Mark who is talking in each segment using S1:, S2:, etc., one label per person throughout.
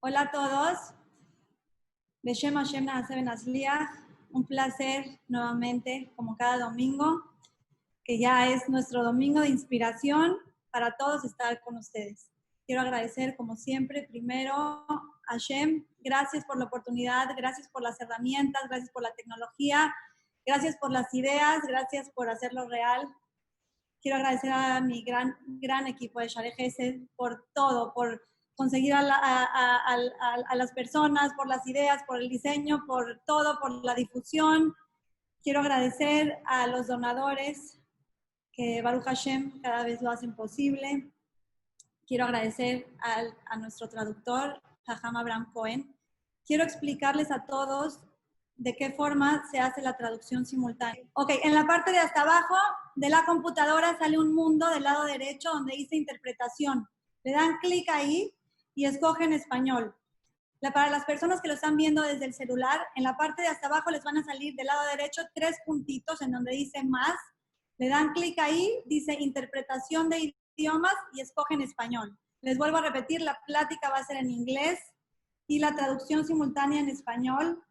S1: Hola a todos. Beshem Hashem Naaseh Benazliach. Un placer nuevamente, como cada domingo, que ya es nuestro domingo de inspiración para todos estar con ustedes. Quiero agradecer, como siempre, primero a Hashem. Gracias por la oportunidad, gracias por las herramientas, gracias por la tecnología, gracias por las ideas, gracias por hacerlo real. Quiero agradecer a mi gran equipo de Share Gesed por todo, por conseguir a las personas, por las ideas, por el diseño, por todo, por la difusión. Quiero agradecer a los donadores que Baruch Hashem cada vez lo hacen posible. Quiero agradecer a nuestro traductor, Jajam Abraham Cohen. Quiero explicarles a todos de qué forma se hace la traducción simultánea. Ok, en la parte de hasta abajo de la computadora sale un mundo del lado derecho donde dice interpretación. Le dan clic ahí y escogen español. Para las personas que lo están viendo desde el celular, en la parte de hasta abajo les van a salir del lado derecho 3 puntitos en donde dice más. Le dan clic ahí, dice interpretación de idiomas y escogen español. Les vuelvo a repetir, la plática va a ser en inglés y la traducción simultánea en español.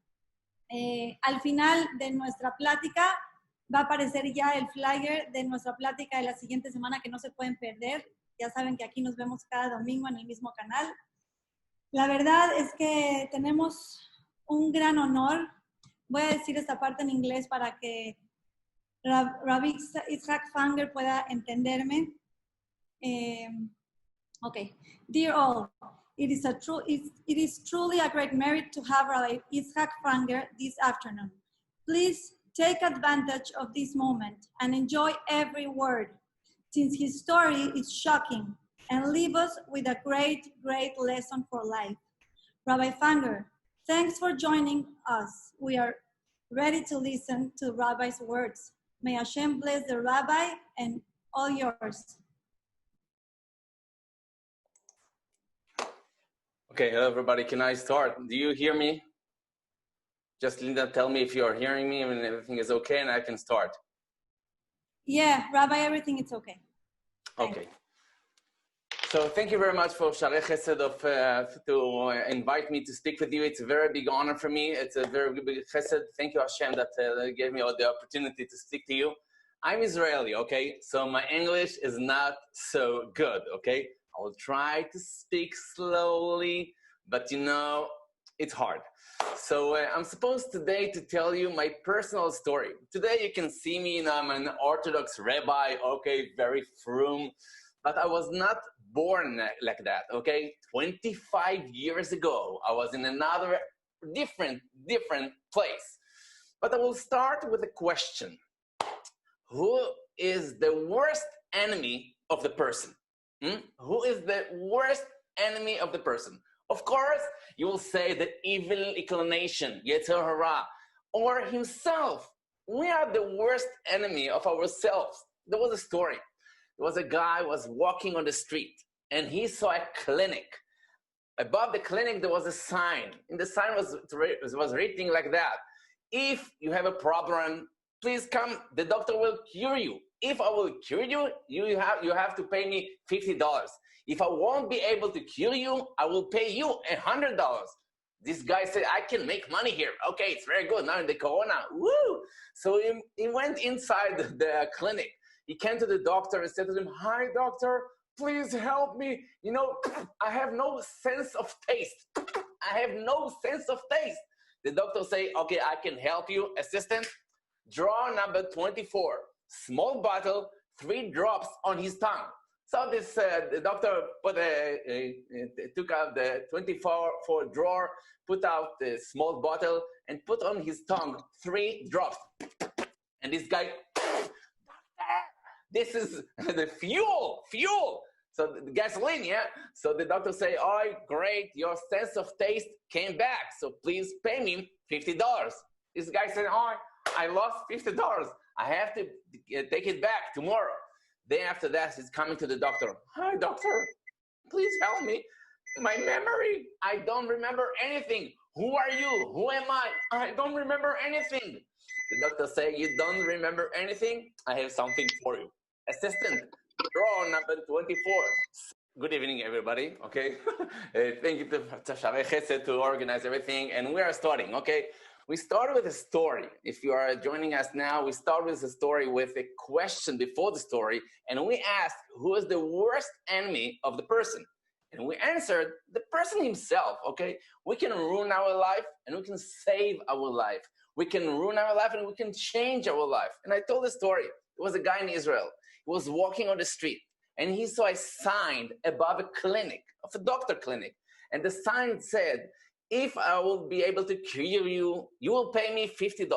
S1: Al final de nuestra plática va a aparecer ya el flyer de nuestra plática de la siguiente semana que no se pueden perder. Ya saben que aquí nos vemos cada domingo en el mismo canal. La verdad es que tenemos un gran honor. Voy a decir esta parte en inglés para que Rabbi Yitzhak Fanger pueda entenderme. Okay. Dear all, it is truly a great merit to have Rabbi Yitzhak Fanger this afternoon. Please take advantage of this moment and enjoy every word, since his story is shocking and leave us with a great lesson for life. Rabbi Fanger, thanks for joining us. We are ready to listen to Rabbi's words. May Hashem bless the Rabbi and all yours.
S2: Okay, hello everybody. Can I start? Do you hear me? Just Linda, tell me if you are hearing me and everything is okay and I can start.
S1: Yeah, Rabbi, everything is okay.
S2: Okay. So thank you very much for Share Chesed to invite me to speak with you. It's a very big honor for me. It's a very big chesed. Thank you, Hashem, that gave me the opportunity to speak to you. I'm Israeli, okay? So my English is not so good, okay? I will try to speak slowly, but you know, it's hard. So I'm supposed today to tell you my personal story. Today you can see me, and I'm an Orthodox rabbi, okay, very frum, but I was not born like that, okay? 25 years ago, I was in another different place. But I will start with a question. Who is the worst enemy of the person? Who is the worst enemy of the person? Of course, you will say the evil inclination, Yetzer Hara, or himself. We are the worst enemy of ourselves. There was a story. There was a guy who was walking on the street, and he saw a clinic. Above the clinic, there was a sign. And the sign was written like that. If you have a problem, please come, the doctor will cure you. If I will cure you, you have to pay me $50. If I won't be able to cure you, I will pay you $100. This guy said, I can make money here. Okay, it's very good. Now in the corona, woo! So he went inside the clinic. He came to the doctor and said to him, hi, doctor, please help me. You know, I have no sense of taste. I have no sense of taste. The doctor say, okay, I can help you. Assistant, draw number 24. Small bottle, 3 drops on his tongue. So this the doctor took out the 24 drawer, put out the small bottle, and put on his tongue 3 drops. And this guy, this is the fuel. So the gasoline, yeah. So the doctor say, oh, great, your sense of taste came back. So please pay me $50. This guy said, oh, I lost $50. I have to take it back tomorrow. Day after that, he's coming to the doctor. Hi, doctor. Please help me. My memory. I don't remember anything. Who are you? Who am I? I don't remember anything. The doctor say, you don't remember anything? I have something for you. Assistant, draw number 24. Good evening, everybody. Okay, thank you to Sha'arei Chesed to organize everything, and we are starting. Okay, we start with a story. If you are joining us now, we start with a story with a question before the story, and we ask who is the worst enemy of the person, and we answered the person himself. Okay, we can ruin our life, and we can save our life. We can ruin our life, and we can change our life. And I told the story. It was a guy in Israel. He was walking on the street. And he saw a sign above a clinic, of a doctor clinic. And the sign said, if I will be able to cure you, you will pay me $50.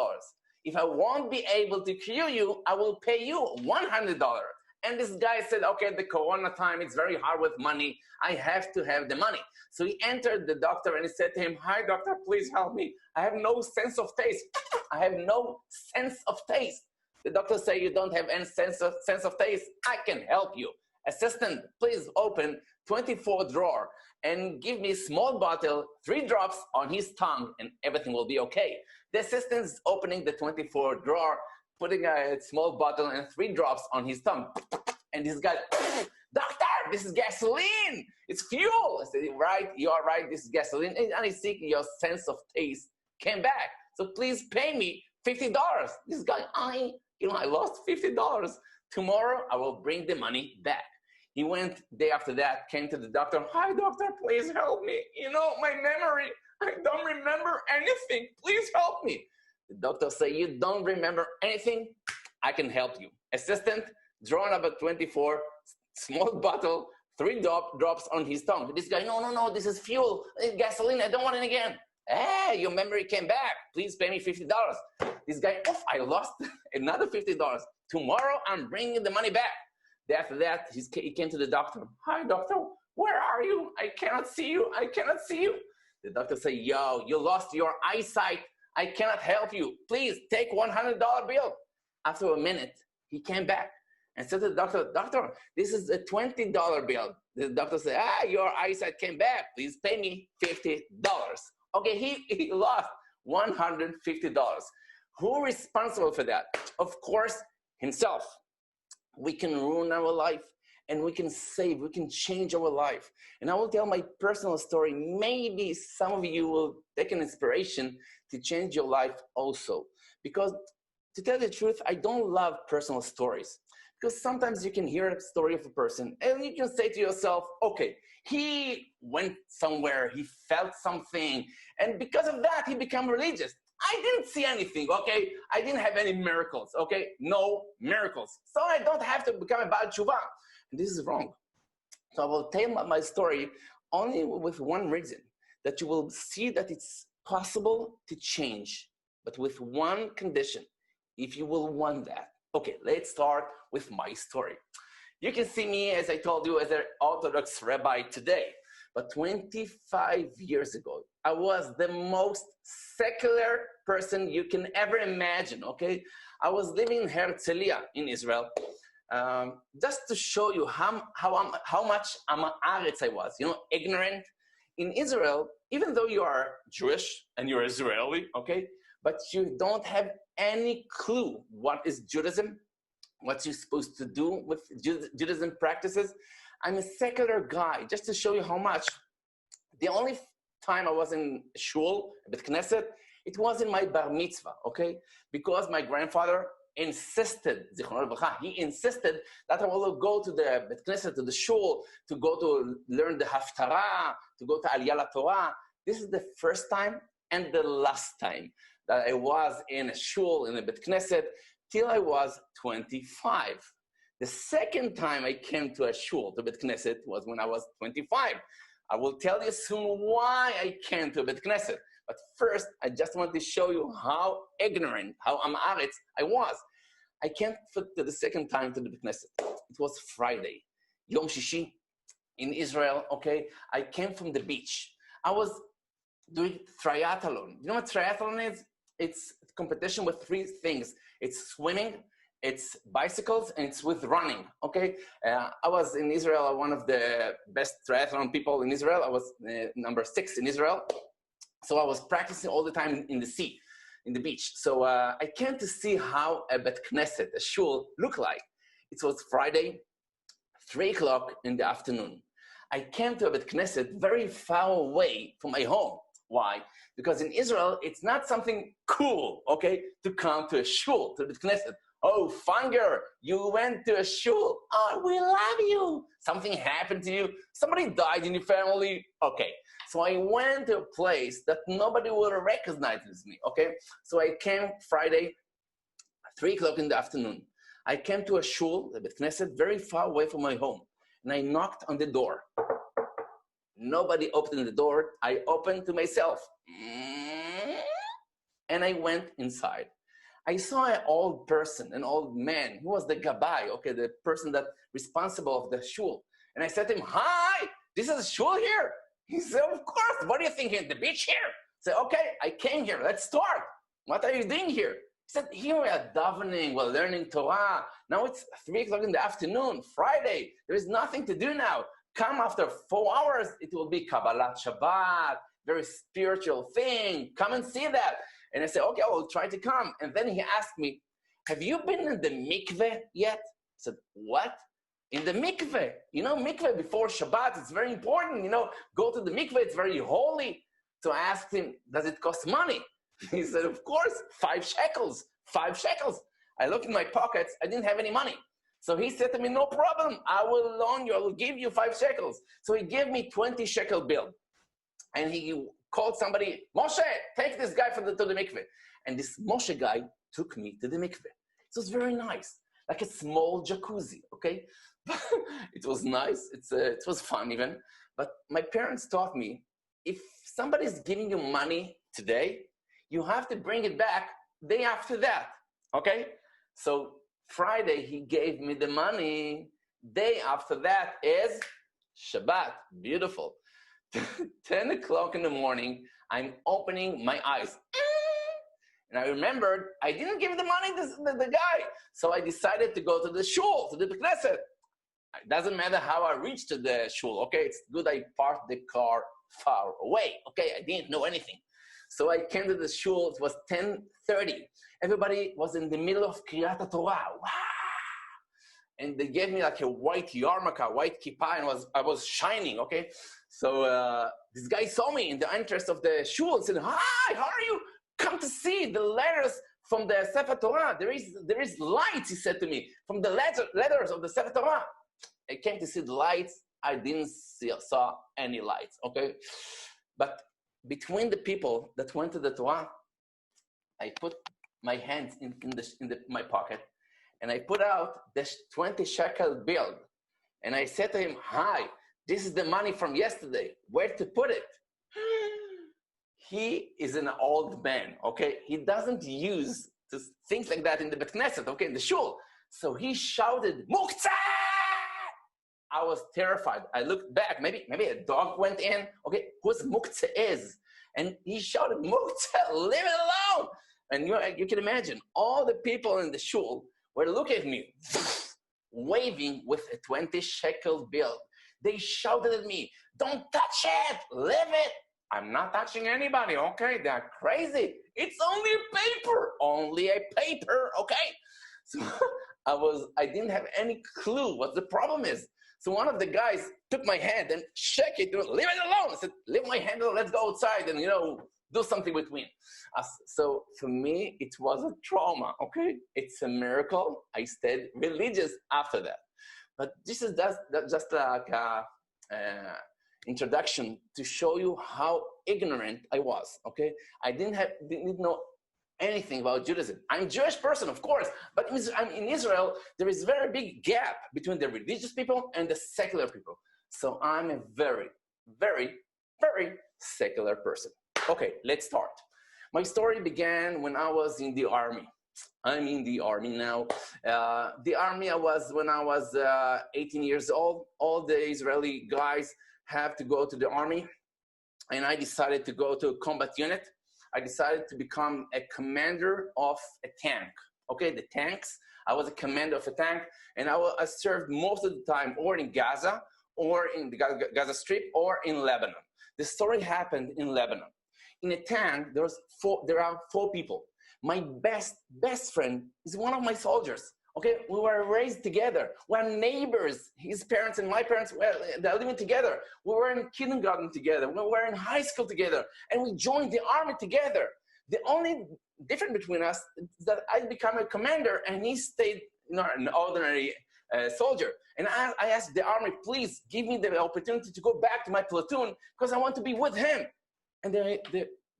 S2: If I won't be able to cure you, I will pay you $100. And this guy said, okay, the Corona time, it's very hard with money. I have to have the money. So he entered the doctor and he said to him, hi, doctor, please help me. I have no sense of taste. I have no sense of taste. The doctor said, you don't have any sense of taste. I can help you. Assistant, please open 24 drawer and give me a small bottle, 3 drops on his tongue, and everything will be okay. The assistant is opening the 24 drawer, putting a small bottle and 3 drops on his tongue. And this guy, doctor, this is gasoline. It's fuel. I said, right, you are right, this is gasoline. And I see your sense of taste came back. So please pay me $50. This guy, I lost $50. Tomorrow, I will bring the money back. He went day after that, came to the doctor. Hi, doctor, please help me. My memory, I don't remember anything. Please help me. The doctor said, you don't remember anything? I can help you. Assistant, draw number 24, small bottle, 3 drops on his tongue. This guy, no, this is fuel, gasoline, I don't want it again. Hey, your memory came back. Please pay me $50. This guy, I lost another $50. Tomorrow, I'm bringing the money back. After that, he came to the doctor. Hi, doctor, where are you? I cannot see you. I cannot see you. The doctor said, yo, you lost your eyesight. I cannot help you. Please take $100 bill. After a minute, he came back and said to the doctor, doctor, this is a $20 bill. The doctor said, your eyesight came back. Please pay me $50. Okay, he lost $150. Who is responsible for that? Of course, himself. We can ruin our life and we can save, we can change our life. And I will tell my personal story. Maybe some of you will take an inspiration to change your life also. Because to tell the truth, I don't love personal stories. Because sometimes you can hear a story of a person and you can say to yourself, okay, he went somewhere, he felt something, and because of that, he became religious. I didn't see anything, okay? I didn't have any miracles, okay? No miracles. So I don't have to become a Baal Tshuva. And this is wrong. So I will tell my story only with one reason, that you will see that it's possible to change, but with one condition, if you will want that. Okay, let's start with my story. You can see me, as I told you, as an Orthodox rabbi today. But 25 years ago, I was the most secular person you can ever imagine, okay? I was living in Herzliya in Israel, just to show you how much Amaretz I was, ignorant. In Israel, even though you are Jewish and you're Israeli, okay, but you don't have any clue what is Judaism, what you're supposed to do with Judaism practices. I'm a secular guy, just to show you how much. The only time I was in shul, Bet Knesset, it was in my bar mitzvah, okay? Because my grandfather insisted, Zichrono Livracha, he insisted that I will go to the Bet Knesset, to the shul, to go to learn the Haftarah, to go to Aliyah LaTorah. This is the first time and the last time that I was in a shul, in a Bet Knesset, till I was 25. The second time I came to a shul, to Bet Knesset, was when I was 25. I will tell you soon why I came to Bet Knesset. But first, I just want to show you how ignorant, how Amaretz I was. I came to the second time to the Bet Knesset. It was Friday, Yom Shishi, in Israel, okay? I came from the beach. I was doing triathlon. You know what triathlon is? It's a competition with 3 things. It's swimming, it's bicycles, and it's with running, okay? I was in Israel, one of the best triathlon people in Israel. I was number 6 in Israel. So I was practicing all the time in the sea, in the beach. So I came to see how a Bet Knesset, a shul, looked like. It was Friday, 3 o'clock in the afternoon. I came to a Bet Knesset very far away from my home. Why? Because in Israel, it's not something cool, okay, to come to a shul, to the Bet Knesset. Oh, Fanger, you went to a shul. Oh, we love you. Something happened to you. Somebody died in your family. Okay. So I went to a place that nobody would recognize me, okay? So I came Friday, 3 o'clock in the afternoon. I came to a shul, the Bet Knesset, very far away from my home. And I knocked on the door. Nobody opened the door. I opened to myself. And I went inside. I saw an old person, an old man. He was the gabbai, okay, the person that responsible of the shul. And I said to him, hi, this is a shul here? He said, of course. What are you thinking, the beach here? I said, okay, I came here. Let's start. What are you doing here? He said, here we are davening, we're learning Torah. Now it's 3 o'clock in the afternoon, Friday. There is nothing to do now. Come after 4 hours, it will be Kabbalat Shabbat, very spiritual thing. Come and see that. And I said, okay, I will try to come. And then he asked me, have you been in the mikveh yet? I said, what? In the mikveh. You know, mikveh before Shabbat, it's very important. You know, go to the mikveh, it's very holy. So I asked him, does it cost money? He said, of course, 5 shekels, 5 shekels. I looked in my pockets, I didn't have any money. So he said to me, no problem, I will loan you, I will give you 5 shekels. So he gave me 20 shekel bill. And he called somebody, Moshe, take this guy to the mikveh. And this Moshe guy took me to the mikveh. It was very nice, like a small jacuzzi, okay? It was nice, it was fun even. But my parents taught me, if somebody's giving you money today, you have to bring it back day after that, okay? So Friday, he gave me the money. Day after that is Shabbat, beautiful. 10 o'clock in the morning, I'm opening my eyes. And I remembered I didn't give the money to the guy. So I decided to go to the shul, to the Knesset. It doesn't matter how I reached to the shul, okay? It's good I parked the car far away, okay? I didn't know anything. So I came to the shul, it was 10:30. Everybody was in the middle of Kriyat Torah. Wow! And they gave me like a white yarmulke, white kippah, and I was shining, okay? So this guy saw me in the entrance of the shul and said, hi, how are you? Come to see the letters from the Sefer Torah. There is lights, he said to me, from the letters of the Sefer Torah. I came to see the lights. I didn't saw any lights, okay? But between the people that went to the Torah, I put my hands in my pocket, and I put out the 20 shekel bill. And I said to him, hi, this is the money from yesterday. Where to put it? He is an old man, okay? He doesn't use things like that in the Bet Knesset, okay, in the shul. So he shouted, Muktzah! I was terrified. I looked back. Maybe a dog went in. Okay, who's Muktzah is? And he shouted, Muktzah, leave it alone. And you can imagine, all the people in the shul were looking at me, waving with a 20 shekel bill. They shouted at me, don't touch it, leave it. I'm not touching anybody, okay? They're crazy. It's only a paper, okay? So I didn't have any clue what the problem is. So one of the guys took my hand and shook it, leave it alone. I said, leave my hand alone, let's go outside and, do something between us. So for me, it was a trauma, okay? It's a miracle. I stayed religious after that. But this is just like an introduction to show you how ignorant I was, okay? I didn't know anything about Judaism. I'm a Jewish person, of course, but in Israel, there is a very big gap between the religious people and the secular people. So I'm a very, very, very secular person. Okay, let's start. My story began when I was in the army. I'm in the army now. The army I was when I was 18 years old. All the Israeli guys have to go to the army. And I decided to go to a combat unit. I decided to become a commander of a tank. Okay, the tanks. I was a commander of a tank. And I served most of the time or in Gaza, or in the Gaza Strip, or in Lebanon. The story happened in Lebanon. In a tank, there are 4 people. My best friend is one of my soldiers. Okay, we were raised together. We're neighbors. His parents and my parents, well, they're living together. We were in kindergarten together. We were in high school together. And we joined the army together. The only difference between us is that I became a commander and he stayed, an ordinary soldier. And I asked the army, please give me the opportunity to go back to my platoon because I want to be with him. And they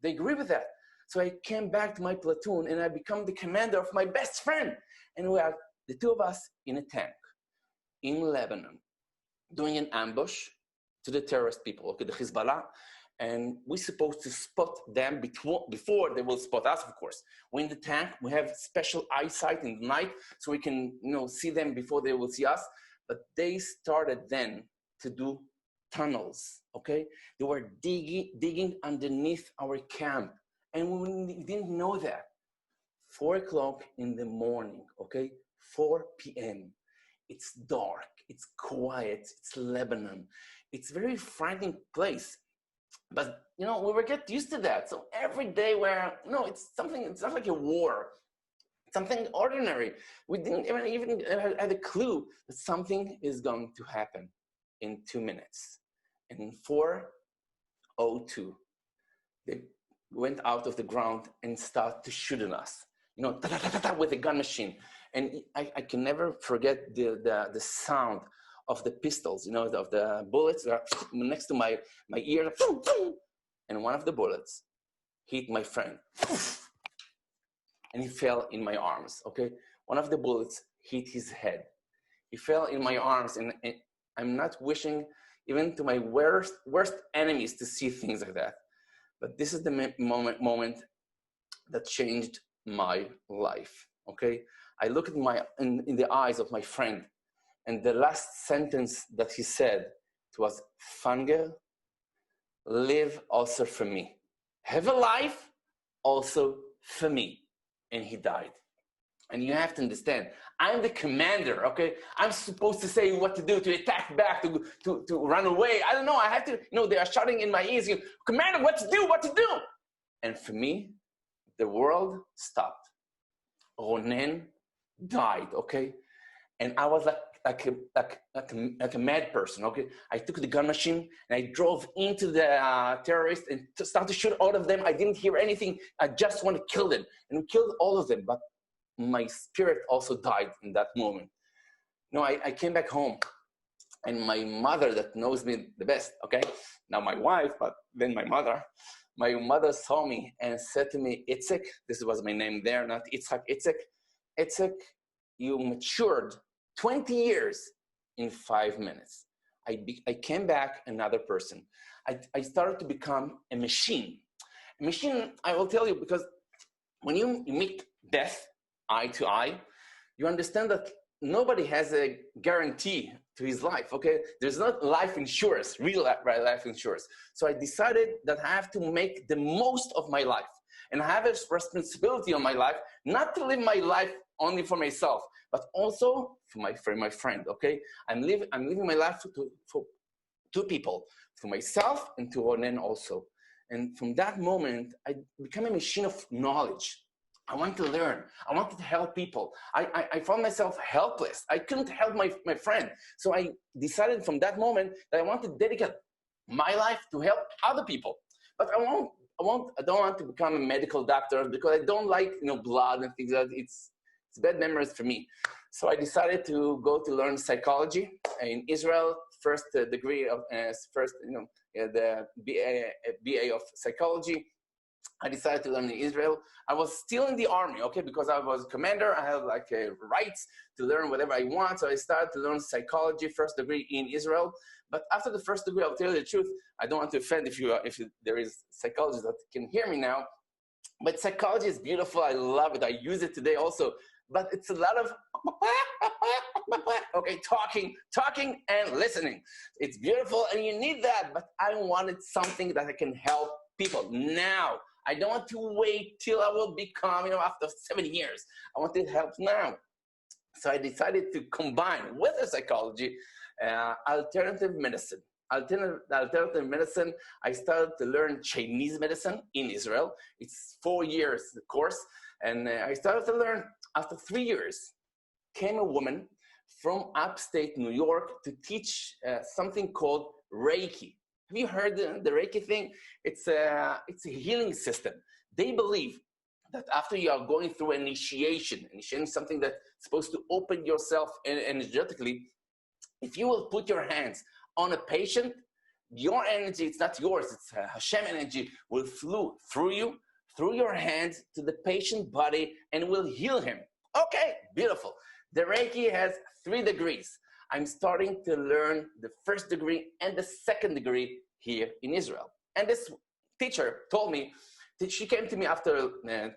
S2: agree with that. So I came back to my platoon and I become the commander of my best friend. And we are the two of us in a tank in Lebanon, doing an ambush to the terrorist people, okay, the Hezbollah. And we're supposed to spot them before they will spot us, of course. We're in the tank. We have special eyesight in the night so we can, see them before they will see us. But they started then to do tunnels, okay? They were digging underneath our camp. And we didn't know that. 4 o'clock in the morning, okay? 4 p.m. It's dark, it's quiet, it's Lebanon. It's a very frightening place. But, we were get used to that. So every day it's not like a war. It's something ordinary. We didn't even have a clue that something is going to happen in 2 minutes. And in 4:02, they went out of the ground and started to shoot at us, with a gun machine. And I can never forget the sound of the pistols, of the bullets next to my ear. And one of the bullets hit my friend. And he fell in my arms, okay? One of the bullets hit his head. He fell in my arms, and I'm not wishing even to my worst enemies to see things like that. But this is the moment that changed my life, okay? I looked in the eyes of my friend, and the last sentence that he said was, Fangel, live also for me. Have a life also for me. And he died. And you have to understand, I'm the commander, okay? I'm supposed to say what to do, to attack back, to run away. I don't know, I have to, they are shouting in my ears, Commander, what to do? And for me, the world stopped. Ronen died, okay? And I was like a mad person, okay? I took the gun machine and I drove into the terrorists and started to shoot all of them. I didn't hear anything. I just want to kill them. And we killed all of them, but my spirit also died in that moment. I came back home, and my mother that knows me the best, okay? Now my wife, but then my mother saw me and said to me, Itzek, this was my name there, not Itzhak, Itzek, you matured 20 years in 5 minutes. I came back another person. I started to become a machine. A machine, I will tell you, because when you meet death eye to eye, you understand that nobody has a guarantee to his life, okay? There's not life insurance, real life insurance. So I decided that I have to make the most of my life. And I have a responsibility on my life, not to live my life only for myself, but also for my friend, okay? I'm living my life for two people, for myself and to Ronen also. And from that moment, I became a machine of knowledge. I wanted to learn. I wanted to help people. I found myself helpless. I couldn't help my friend. So I decided from that moment that I want to dedicate my life to help other people. But I don't want to become a medical doctor because I don't like blood and things like that. It's bad memories for me. So I decided to go to learn psychology in Israel. First degree of the BA of psychology. I decided to learn in Israel. I was still in the army, okay, because I was commander. I had rights to learn whatever I want. So I started to learn psychology, first degree in Israel. But after the first degree, I'll tell you the truth. I don't want to offend if there is psychologists that can hear me now. But psychology is beautiful. I love it. I use it today also. But it's a lot of talking and listening. It's beautiful and you need that. But I wanted something that I can help people now. I don't want to wait till I will become, after 7 years. I want to help now. So I decided to combine with the psychology, alternative medicine. Alternative medicine, I started to learn Chinese medicine in Israel. It's 4 years course. And I started to learn after 3 years. came a woman from upstate New York to teach something called Reiki. Have you heard the Reiki thing? It's a healing system. They believe that after you are going through initiation is something that's supposed to open yourself energetically, if you will put your hands on a patient, your energy, it's not yours, it's Hashem energy, will flow through you, through your hands to the patient body and will heal him. Okay, beautiful. The Reiki has 3 degrees. I'm starting to learn the 1st degree and the 2nd degree here in Israel. And this teacher told me that she came to me after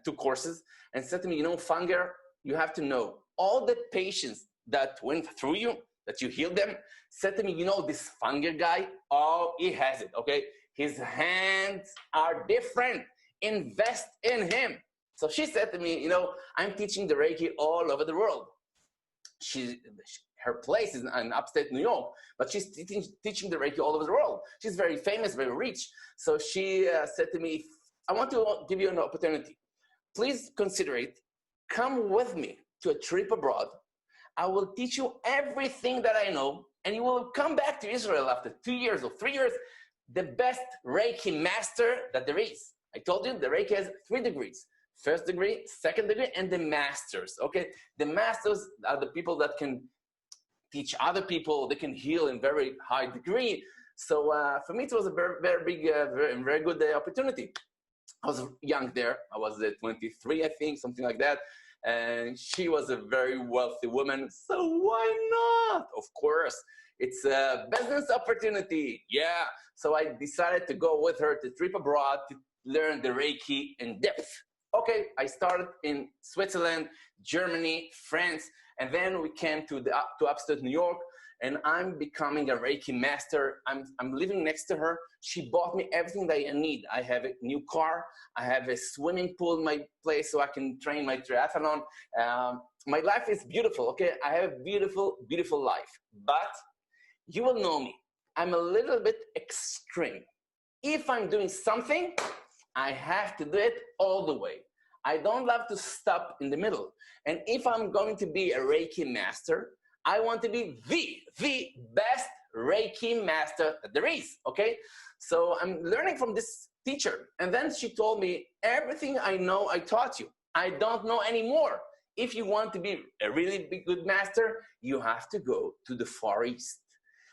S2: 2 courses and said to me, you know, Fanger, you have to know all the patients that went through you, that you healed them, said to me, you know, this Fanger guy, oh, he has it, okay? His hands are different. Invest in him. So she said to me, you know, I'm teaching the Reiki all over the world. Her place is in upstate New York, but she's teaching the Reiki all over the world. She's very famous, very rich. So she said to me, I want to give you an opportunity. Please consider it. Come with me to a trip abroad. I will teach you everything that I know, and you will come back to Israel after 2 years or 3 years, the best Reiki master that there is. I told you the Reiki has 3 degrees. 1st degree, 2nd degree, and the masters, okay? The masters are the people that can teach other people, they can heal in very high degree. So for me, it was a very, very big, very good opportunity. I was young there. I was 23, I think, something like that. And she was a very wealthy woman. So why not? Of course, it's a business opportunity. Yeah. So I decided to go with her to trip abroad to learn the Reiki in depth. Okay, I started in Switzerland, Germany, France, and then we came to upstate New York, and I'm becoming a Reiki master. I'm living next to her. She bought me everything that I need. I have a new car. I have a swimming pool in my place so I can train my triathlon. My life is beautiful, okay? I have a beautiful, beautiful life. But you will know me. I'm a little bit extreme. If I'm doing something, I have to do it all the way. I don't love to stop in the middle. And if I'm going to be a Reiki master, I want to be the best Reiki master that there is, okay? So I'm learning from this teacher. And then she told me, everything I know, I taught you. I don't know anymore. If you want to be a really good master, you have to go to the Far East.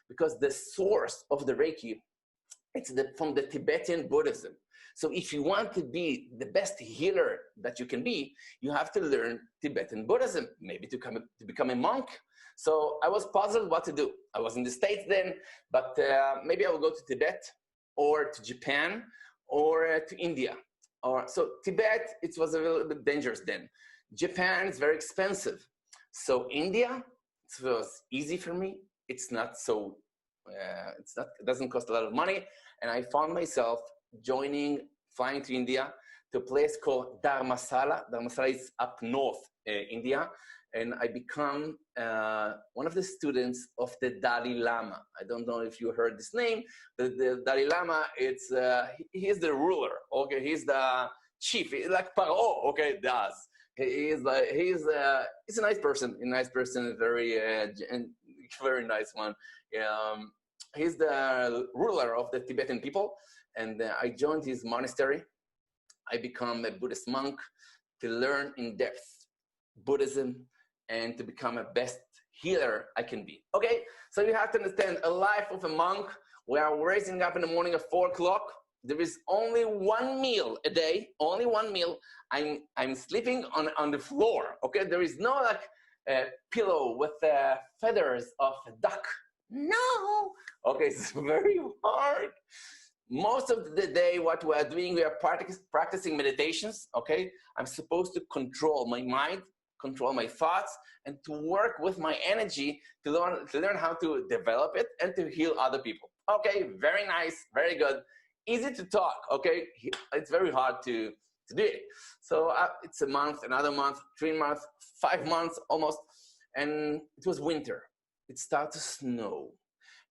S2: Because the source of the Reiki, it's from the Tibetan Buddhism. So if you want to be the best healer that you can be, you have to learn Tibetan Buddhism, maybe to become a monk. So I was puzzled what to do. I was in the States then, but maybe I will go to Tibet or to Japan or to India. So Tibet, it was a little bit dangerous then. Japan is very expensive. So India, it was easy for me. It's not so, it doesn't cost a lot of money. And I found myself flying to India to a place called Dharamsala. Dharamsala is up north India. And I become one of the students of the Dalai Lama. I don't know if you heard this name, but the Dalai Lama, he is the ruler, okay? He's the chief, like Paro, okay, does. He's a nice person, very nice one. He's the ruler of the Tibetan people. And I joined his monastery. I become a Buddhist monk to learn in depth Buddhism and to become a best healer I can be. Okay, so you have to understand a life of a monk. We are raising up in the morning at 4 o'clock. There is only 1 meal a day, only 1 meal. I'm sleeping on the floor. Okay, there is no like pillow with feathers of a duck. No. Okay, it's very hard. Most of the day, what we are doing, we are practicing meditations, okay? I'm supposed to control my mind, control my thoughts, and to work with my energy to learn how to develop it and to heal other people. Okay, very nice, very good. Easy to talk, okay? It's very hard to do it. So it's a month, another month, 3 months, 5 months almost, and it was winter. It started to snow.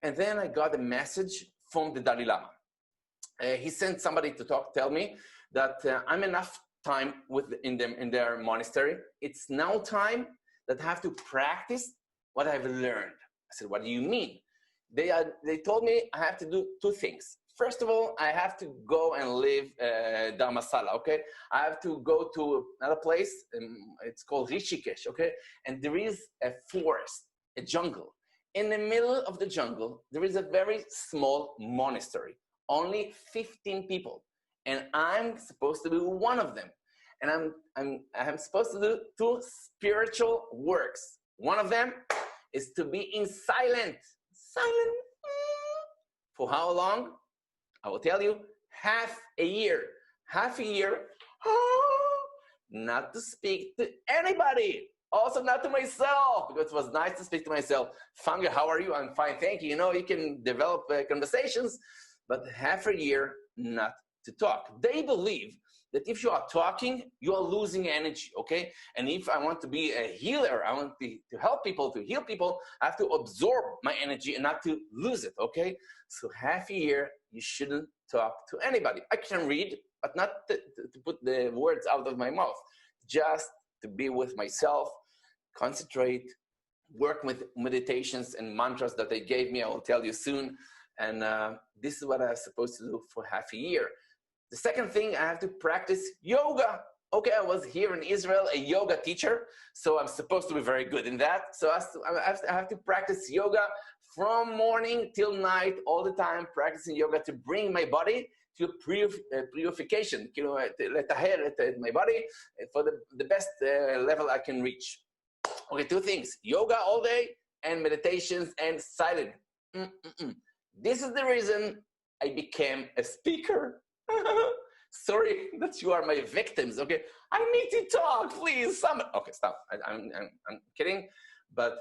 S2: And then I got a message from the Dalai Lama. He sent somebody to tell me that I'm enough time in their monastery. It's now time that I have to practice what I've learned. I said, what do you mean? They told me I have to do two things. First of all, I have to go and live Dharmasala, okay? I have to go to another place, it's called Rishikesh, okay? And there is a forest, a jungle. In the middle of the jungle, there is a very small monastery, only 15 people. And I'm supposed to be one of them. And I'm supposed to do two spiritual works. One of them is to be in silent. For how long? I will tell you, half a year. Half a year, not to speak to anybody. Also not to myself, because it was nice to speak to myself. Fanga, how are you? I'm fine, thank you. You know, you can develop conversations, but half a year, not to talk. They believe that if you are talking, you are losing energy, okay? And if I want to be a healer, I want to help people, to heal people, I have to absorb my energy and not to lose it, okay? So half a year, you shouldn't talk to anybody. I can read, but not to put the words out of my mouth. Just to be with myself, concentrate, work with meditations and mantras that they gave me. I will tell you soon. And this is what I was supposed to do for half a year. The second thing, I have to practice yoga. Okay, I was here in Israel, a yoga teacher, so I'm supposed to be very good in that. So I have to practice yoga from morning till night, all the time, practicing yoga to bring my body to purification, my body for the best level I can reach. Okay, two things, yoga all day and meditations and silent. This is the reason I became a speaker. Sorry that you are my victims, okay? I need to talk, please. Okay, stop. I'm kidding. But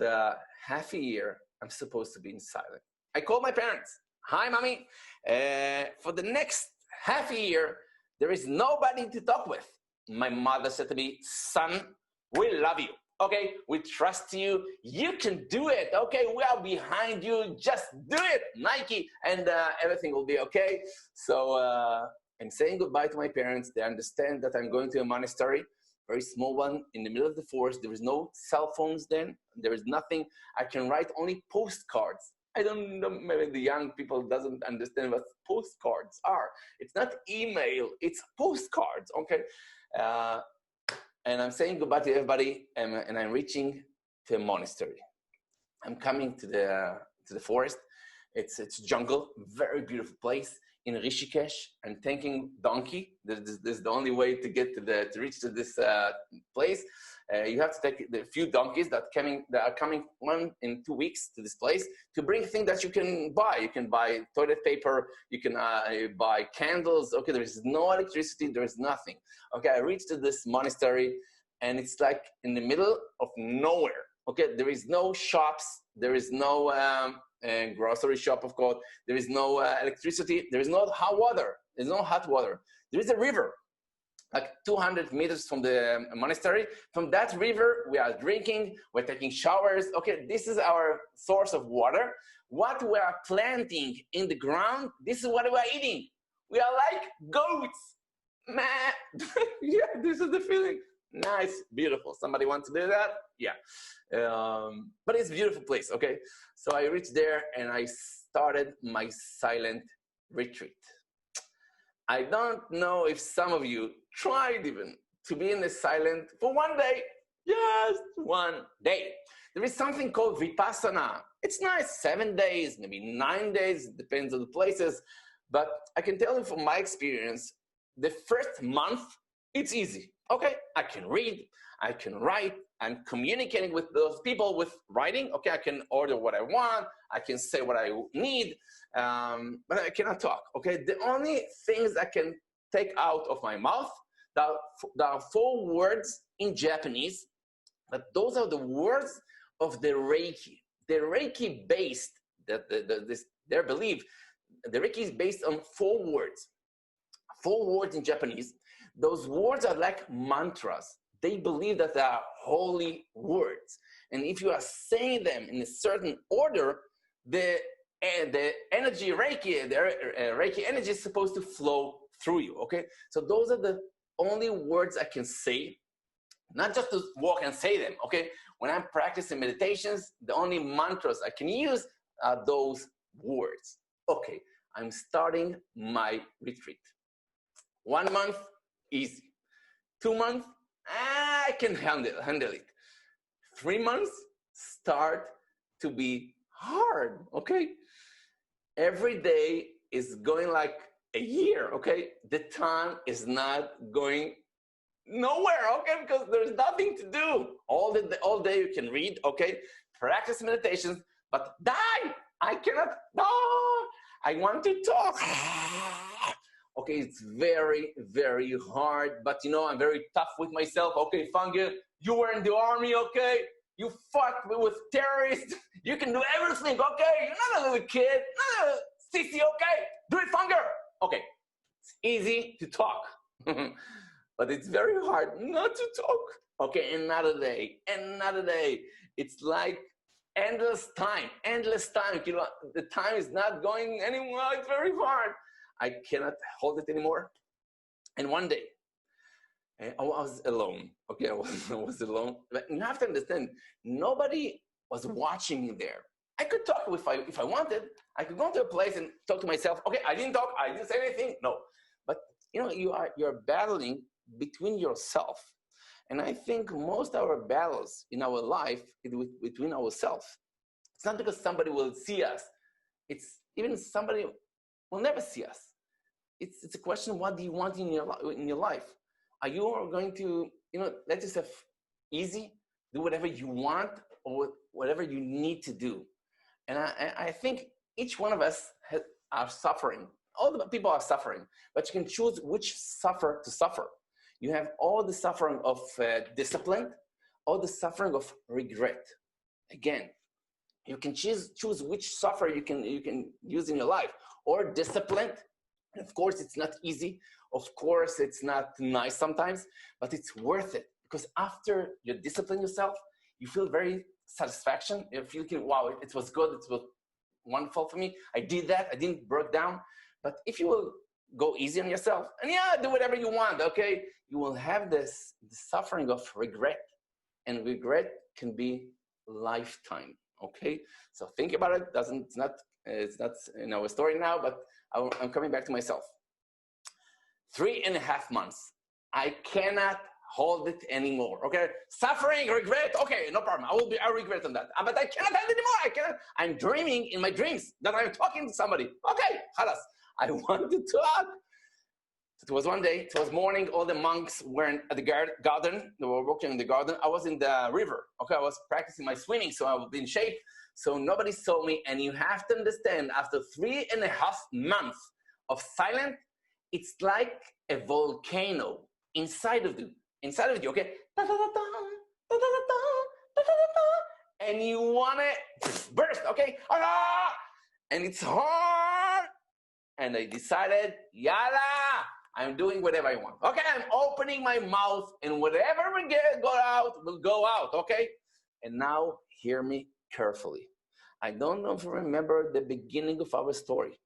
S2: half a year, I'm supposed to be in silence. I called my parents. Hi, mommy. For the next half a year, there is nobody to talk with. My mother said to me, son, we love you. Okay, we trust you. You can do it. Okay, we are behind you. Just do it, Nike, and everything will be okay. So I'm saying goodbye to my parents. They understand that I'm going to a monastery, very small one, in the middle of the forest. There is no cell phones then. There is nothing. I can write only postcards. I don't know, maybe the young people doesn't understand what postcards are. It's not email, it's postcards, okay? And I'm saying goodbye to everybody, and I'm reaching to a monastery. I'm coming to the forest. It's jungle, very beautiful place in Rishikesh. I'm taking donkey. This is the only way to get to reach to this place. You have to take the few donkeys that are coming 1 in 2 weeks to this place to bring things that you can buy. You can buy toilet paper. You can buy candles. Okay, there is no electricity. There is nothing. Okay, I reached to this monastery, and it's like in the middle of nowhere. Okay, there is no shops. There is no grocery shop, of course. There is no electricity. There is no hot water. There's no hot water. There is a river, like 200 meters from the monastery. From that river, we are drinking, we're taking showers. Okay, this is our source of water. What we are planting in the ground, this is what we are eating. We are like goats. Man, yeah, this is the feeling. Nice, beautiful. Somebody wants to do that? Yeah. But it's a beautiful place, okay? So I reached there and I started my silent retreat. I don't know if some of you tried even to be in the silent for one day, just one day. There is something called Vipassana. It's nice, 7 days, maybe 9 days, depends on the places. But I can tell you from my experience, the first month, it's easy. Okay, I can read, I can write, I'm communicating with those people with writing. Okay, I can order what I want, I can say what I need, but I cannot talk. Okay, the only things I can take out of my mouth, there are 4 words in Japanese, but those are the words of the Reiki. The Reiki based, their belief, the Reiki is based on 4 words. 4 words in Japanese. Those words are like mantras. They believe that they are holy words. And if you are saying them in a certain order, the energy Reiki, the Reiki energy is supposed to flow through you, okay? So those are the only words I can say. not just to walk and say them, okay? When I'm practicing meditations, the only mantras I can use are those words. Okay, I'm starting my retreat. 1 month, easy. 2 months, I can handle it. 3 months, start to be hard, okay? Every day is going like a year, okay? The time is not going nowhere, okay? Because there's nothing to do. All day you can read, okay? Practice meditations, but die! I cannot, no! I want to talk. Okay, it's very, very hard, but you know, I'm very tough with myself. Okay, Fungi, you were in the army, okay? You fought with terrorists. You can do everything, okay? You're not a little kid, not a sissy, okay? Do it, Fungi. Okay, it's easy to talk, but it's very hard not to talk. Okay, another day. It's like endless time. You know, the time is not going anywhere. It's very hard. I cannot hold it anymore. And one day, I was alone. Okay, I was alone. But you have to understand, nobody was watching me there. I could talk if I wanted. I could go to a place and talk to myself. Okay, I didn't talk. I didn't say anything. No, but you know, you're battling between yourself. And I think most of our battles in our life is between ourselves. It's not because somebody will see us. It's even somebody will never see us. It's a question of what do you want in your life? Are you going to, you know, let yourself easy, do whatever you want or whatever you need to do? And I think each one of us are suffering. All the people are suffering, but you can choose which suffer to suffer. You have all the suffering of discipline, all the suffering of regret. Again, you can choose which suffer you can use in your life, or discipline. And of course, it's not easy. Of course, it's not nice sometimes, but it's worth it because after you discipline yourself, you feel very satisfaction. You're feeling, wow, it was good. It was wonderful for me. I did that. I didn't break down. But if you will go easy on yourself and do whatever you want, okay, you will have the suffering of regret, and regret can be lifetime. Okay, so think about it. It's not in our story now, but I'm coming back to myself. 3.5 months. I cannot hold it anymore. Okay, suffering, regret. Okay, no problem. I regret on that. But I cannot handle it anymore. I'm dreaming in my dreams that I'm talking to somebody. Okay, halas. I want to talk. It was one day. It was morning. All the monks were at the garden. They were walking in the garden. I was in the river. Okay, I was practicing my swimming, so I was in shape. So nobody saw me. And you have to understand, after 3.5 months of silence, it's like a volcano inside of you. Okay, and you want to burst. Okay, and it's hard. And I decided, yalla, I'm doing whatever I want. Okay, I'm opening my mouth, and whatever will go out, okay? And now, hear me carefully. I don't know if you remember the beginning of our story,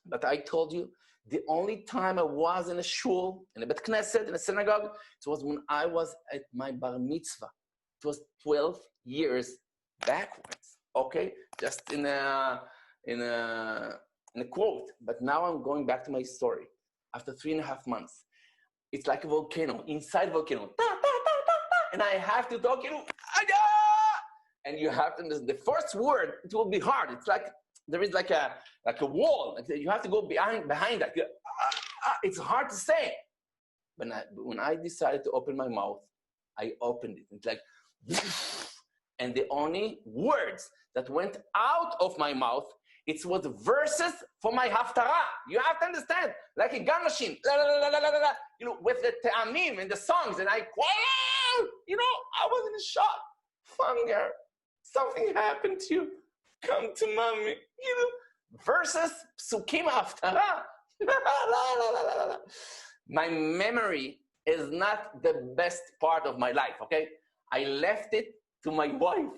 S2: but I told you the only time I was in a shul, in a bet knesset, in a synagogue, it was when I was at my bar mitzvah. It was 12 years backwards, okay? Just in a quote, but now I'm going back to my story. After 3.5 months, it's like a volcano, inside volcano, and I have to talk, and you have to, the first word, it will be hard. It's like, there is like a wall. You have to go behind that. It's hard to say. But when I decided to open my mouth, I opened it. It's like, and the only words that went out of my mouth, it was verses for my haftarah. You have to understand, like a gun machine, with the ta'amim and the songs. And I was in a shock. Funger, something happened to you. Come to mommy. Verses, psukim haftarah. My memory is not the best part of my life, okay? I left it to my wife.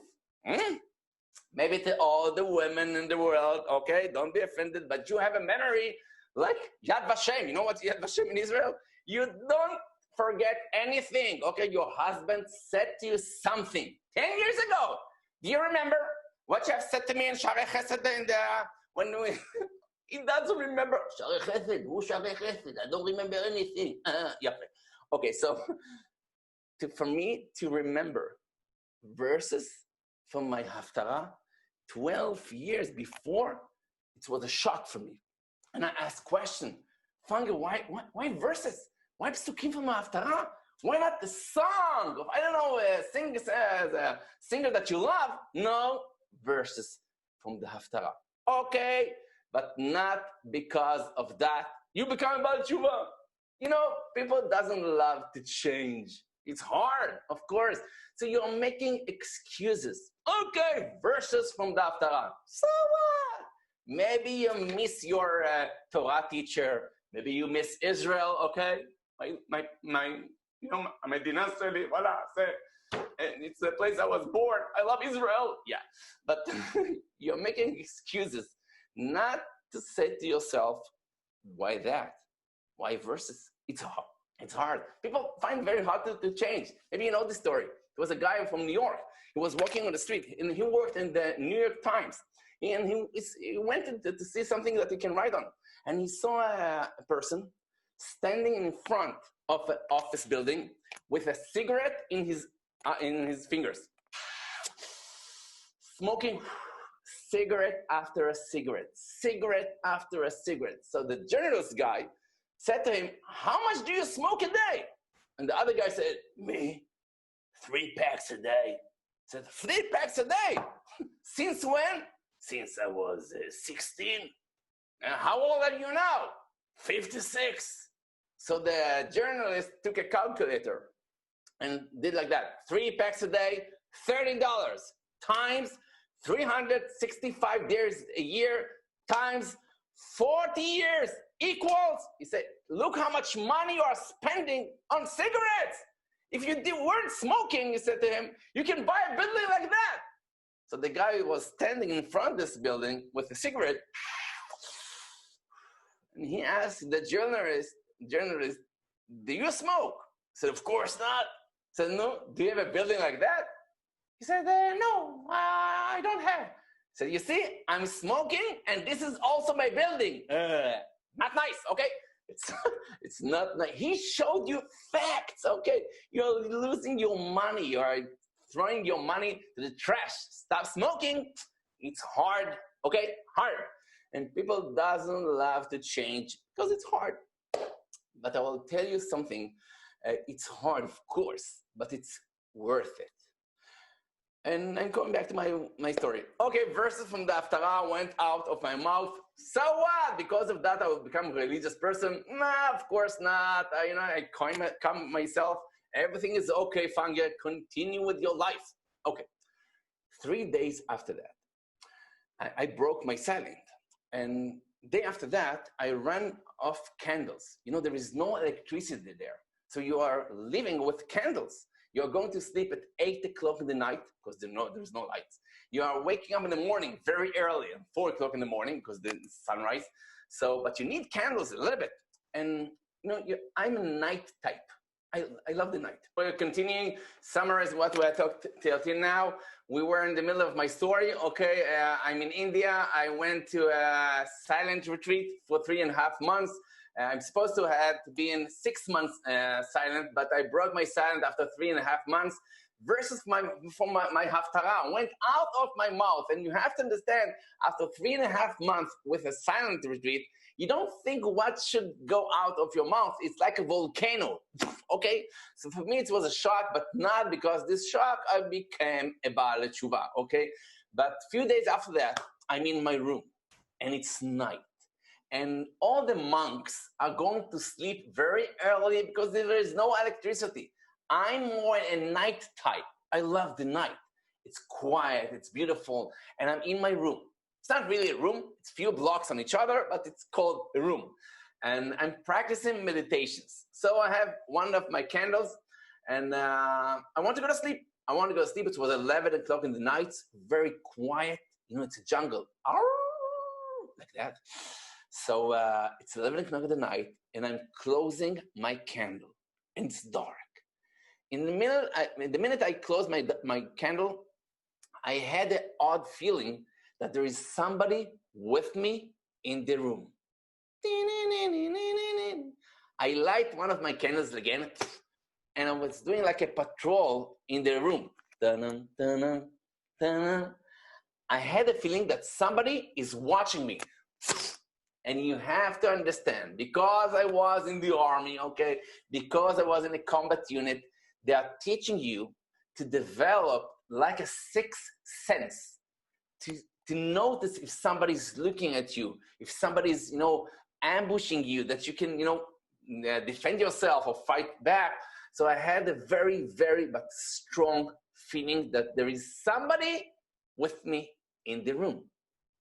S2: Maybe to all the women in the world, okay? Don't be offended, but you have a memory like Yad Vashem. You know what's Yad Vashem in Israel? You don't forget anything. Okay, your husband said to you something 10 years ago. Do you remember what you have said to me in Sharei Chesed when we... He doesn't remember. Sharei Chesed, who Sharei Chesed? I don't remember anything. Okay, so for me to remember verses from my Haftarah 12 years before, it was a shock for me. And I asked question, Funga, why verses? Why psukim from Haftarah? Why not the song of, I don't know, a singer that you love? No, verses from the Haftarah. Okay, but not because of that. You become Baal Tshuva. You know, people doesn't love to change. It's hard, of course. So you're making excuses. Okay, verses from the Haftarah. So what? Maybe you miss your Torah teacher. Maybe you miss Israel, okay? My dynasty, voila, it's the place I was born. I love Israel. Yeah, but you're making excuses not to say to yourself, why that? Why verses? It's hard. It's hard. People find it very hard to change. Maybe you know the story. There was a guy from New York. He was walking on the street, and he worked in the New York Times. And he went to see something that he can write on. And he saw a person standing in front of an office building with a cigarette in his fingers, smoking cigarette after a cigarette, cigarette after a cigarette. So the journalist guy said to him, how much do you smoke a day? And the other guy said, me, 3 packs a day. He said, 3 packs a day? Since when? Since I was 16. And how old are you now? 56. So the journalist took a calculator and did like that. 3 packs a day, $30 times 365 days a year times 40 years equals, he said, look how much money you are spending on cigarettes. If you weren't smoking, he said to him, you can buy a building like that. So the guy was standing in front of this building with a cigarette, and he asked the journalist, do you smoke? He said, of course not. He said, no, do you have a building like that? He said, no, I don't have. He said, you see, I'm smoking, and this is also my building. Not nice, okay? It's not nice. He showed you facts, okay? You're losing your money. You're throwing your money to the trash. Stop smoking. It's hard, okay? Hard. And people doesn't love to change because it's hard. But I will tell you something. It's hard, of course, but it's worth it. And I'm going back to my story. Okay, verses from the Haftarah went out of my mouth. So what? Because of that, I will become a religious person? Nah, of course not. I calm myself. Everything is okay, Fanga. Continue with your life. Okay. 3 days after that, I broke my silent. And day after that, I ran off candles. There is no electricity there. So you are living with candles. You're going to sleep at 8 o'clock in the night because there's no lights. You are waking up in the morning very early, at 4 o'clock in the morning because it's sunrise. But you need candles a little bit. And I'm a night type. I love the night. We're continuing, summarize what we talked till now. We were in the middle of my story. Okay, I'm in India. I went to a silent retreat for 3.5 months. I'm supposed to have be in 6 months silent, but I broke my silent after 3.5 months. Verses from my Haftarah went out of my mouth. And you have to understand, after 3.5 months with a silent retreat, you don't think what should go out of your mouth. It's like a volcano, okay? So for me, it was a shock, but not because this shock, I became a Baal Tshuva, okay? But a few days after that, I'm in my room, and it's night. And all the monks are going to sleep very early because there is no electricity. I'm more a night type. I love the night. It's quiet, it's beautiful, and I'm in my room. It's not really a room, it's a few blocks on each other, but it's called a room. And I'm practicing meditations. So I have one of my candles, and I want to go to sleep. It was 11 o'clock in the night, very quiet. It's a jungle. Like that. So it's 11 o'clock in the night, and I'm closing my candle. and it's dark. In the minute I closed my candle, I had an odd feeling that there is somebody with me in the room. I light one of my candles again, and I was doing like a patrol in the room. I had a feeling that somebody is watching me. And you have to understand, because I was in the army, okay, because I was in a combat unit, they are teaching you to develop like a sixth sense, to notice if somebody's looking at you, if somebody's, ambushing you, that you can, defend yourself or fight back. So I had a very, very, but strong feeling that there is somebody with me in the room,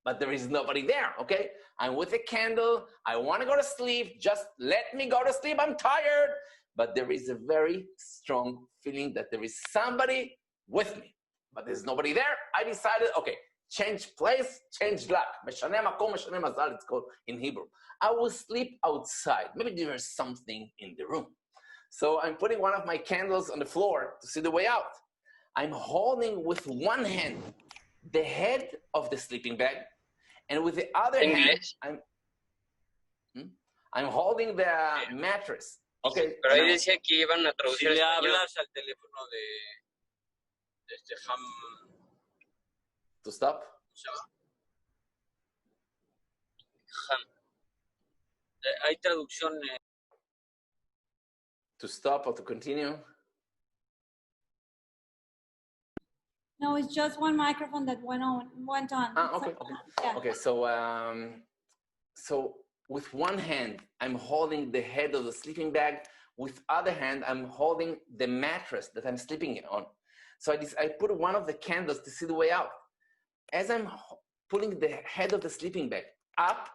S2: but there is nobody there, okay? I'm with a candle. I want to go to sleep. Just let me go to sleep. I'm tired. But there is a very strong feeling that there is somebody with me, but there's nobody there. I decided, okay, change place, change luck. Meshaneh makom, meshaneh mazal, it's called in Hebrew. I will sleep outside. Maybe there is something in the room. So I'm putting one of my candles on the floor to see the way out. I'm holding with one hand the head of the sleeping bag, and with the other
S3: Inglés.
S2: hand, I'm holding the mattress. Okay.
S3: Pero ahí decía que iban a traducir.
S4: Si le
S3: español.
S4: hablas al teléfono de Ham,
S2: To stop?
S4: ¿cómo se llama? Ham. Hay traducción.
S2: To stop or to continue?
S1: No, it's just one microphone that went on.
S2: Okay.
S1: Yeah.
S2: Okay. So with one hand, I'm holding the head of the sleeping bag. With other hand, I'm holding the mattress that I'm sleeping on. So I put one of the candles to see the way out. As I'm pulling the head of the sleeping bag up,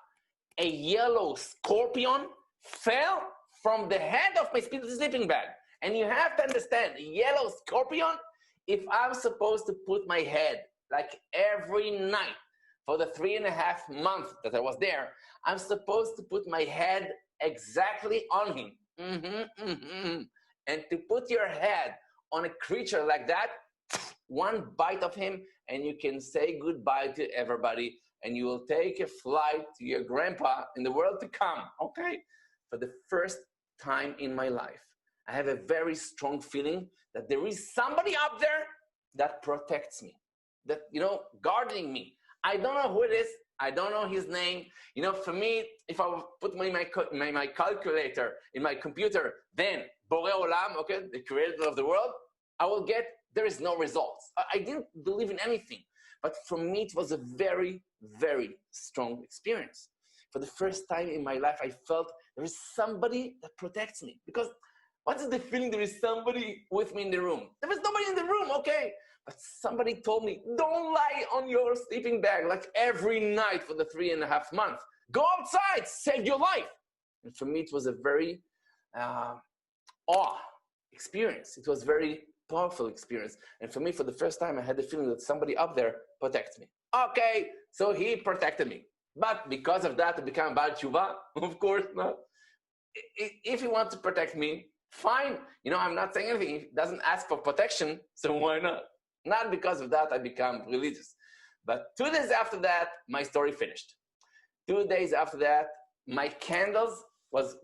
S2: a yellow scorpion fell from the head of my sleeping bag. And you have to understand, a yellow scorpion, if I'm supposed to put my head like every night for the 3.5 months that I was there, I'm supposed to put my head exactly on him. And to put your head on a creature like that, one bite of him, and you can say goodbye to everybody, and you will take a flight to your grandpa in the world to come, okay? For the first time in my life, I have a very strong feeling that there is somebody up there that protects me, that, guarding me. I don't know who it is. I don't know his name. For me, if I put my calculator in my computer, then Borei Olam, okay, the creator of the world, I will get, there is no results. I didn't believe in anything. But for me, it was a very, very strong experience. For the first time in my life, I felt there is somebody that protects me. Because what is the feeling there is somebody with me in the room? There was nobody in the room, okay. But somebody told me, don't lie on your sleeping bag like every night for the 3.5 months. Go outside, save your life. And for me, it was a very awe experience. It was very powerful experience. And for me, for the first time, I had the feeling that somebody up there protects me. Okay, so he protected me. But because of that, I became Baal Tshuva? Of course not. If he wants to protect me, fine. I'm not saying anything. He doesn't ask for protection, so why not? Not because of that, I become religious. But 2 days after that, my story finished. 2 days after that, my candles was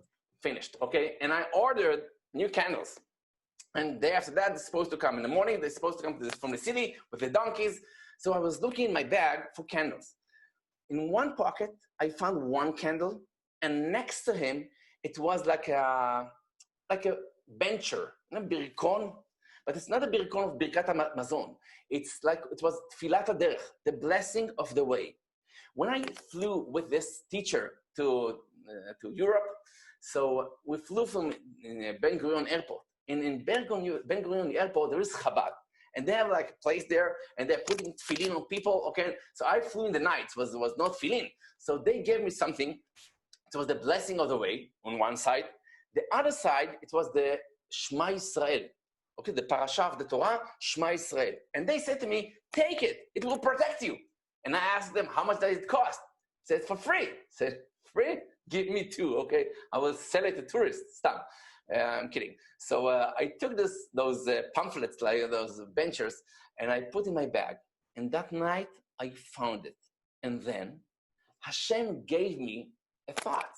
S2: finished, okay? And I ordered new candles. And day after that, they're supposed to come in the morning. They're supposed to come from the city with the donkeys. So I was looking in my bag for candles. In one pocket, I found one candle. And next to him, it was like a bencher, birkon. But it's not a birkon of Birkat HaMazon. It was Tfilat HaDerech, the blessing of the way. When I flew with this teacher to Europe, so we flew from Ben Gurion Airport. And in Ben Gurion Airport, there is Chabad. And they have like a place there, and they're putting tefillin on people, okay? So I flew in the night, it was not tefillin. So they gave me something. It was the blessing of the way on one side. The other side, it was the Shema Yisrael. Okay, the parasha of the Torah, Shema Yisrael. And they said to me, take it, it will protect you. And I asked them, how much does it cost? Said, for free. Said, free? Give me 2, okay? I will sell it to tourists, stop. I'm kidding. So I took those pamphlets, like those benchers, and I put in my bag. And that night, I found it. And then Hashem gave me a thought.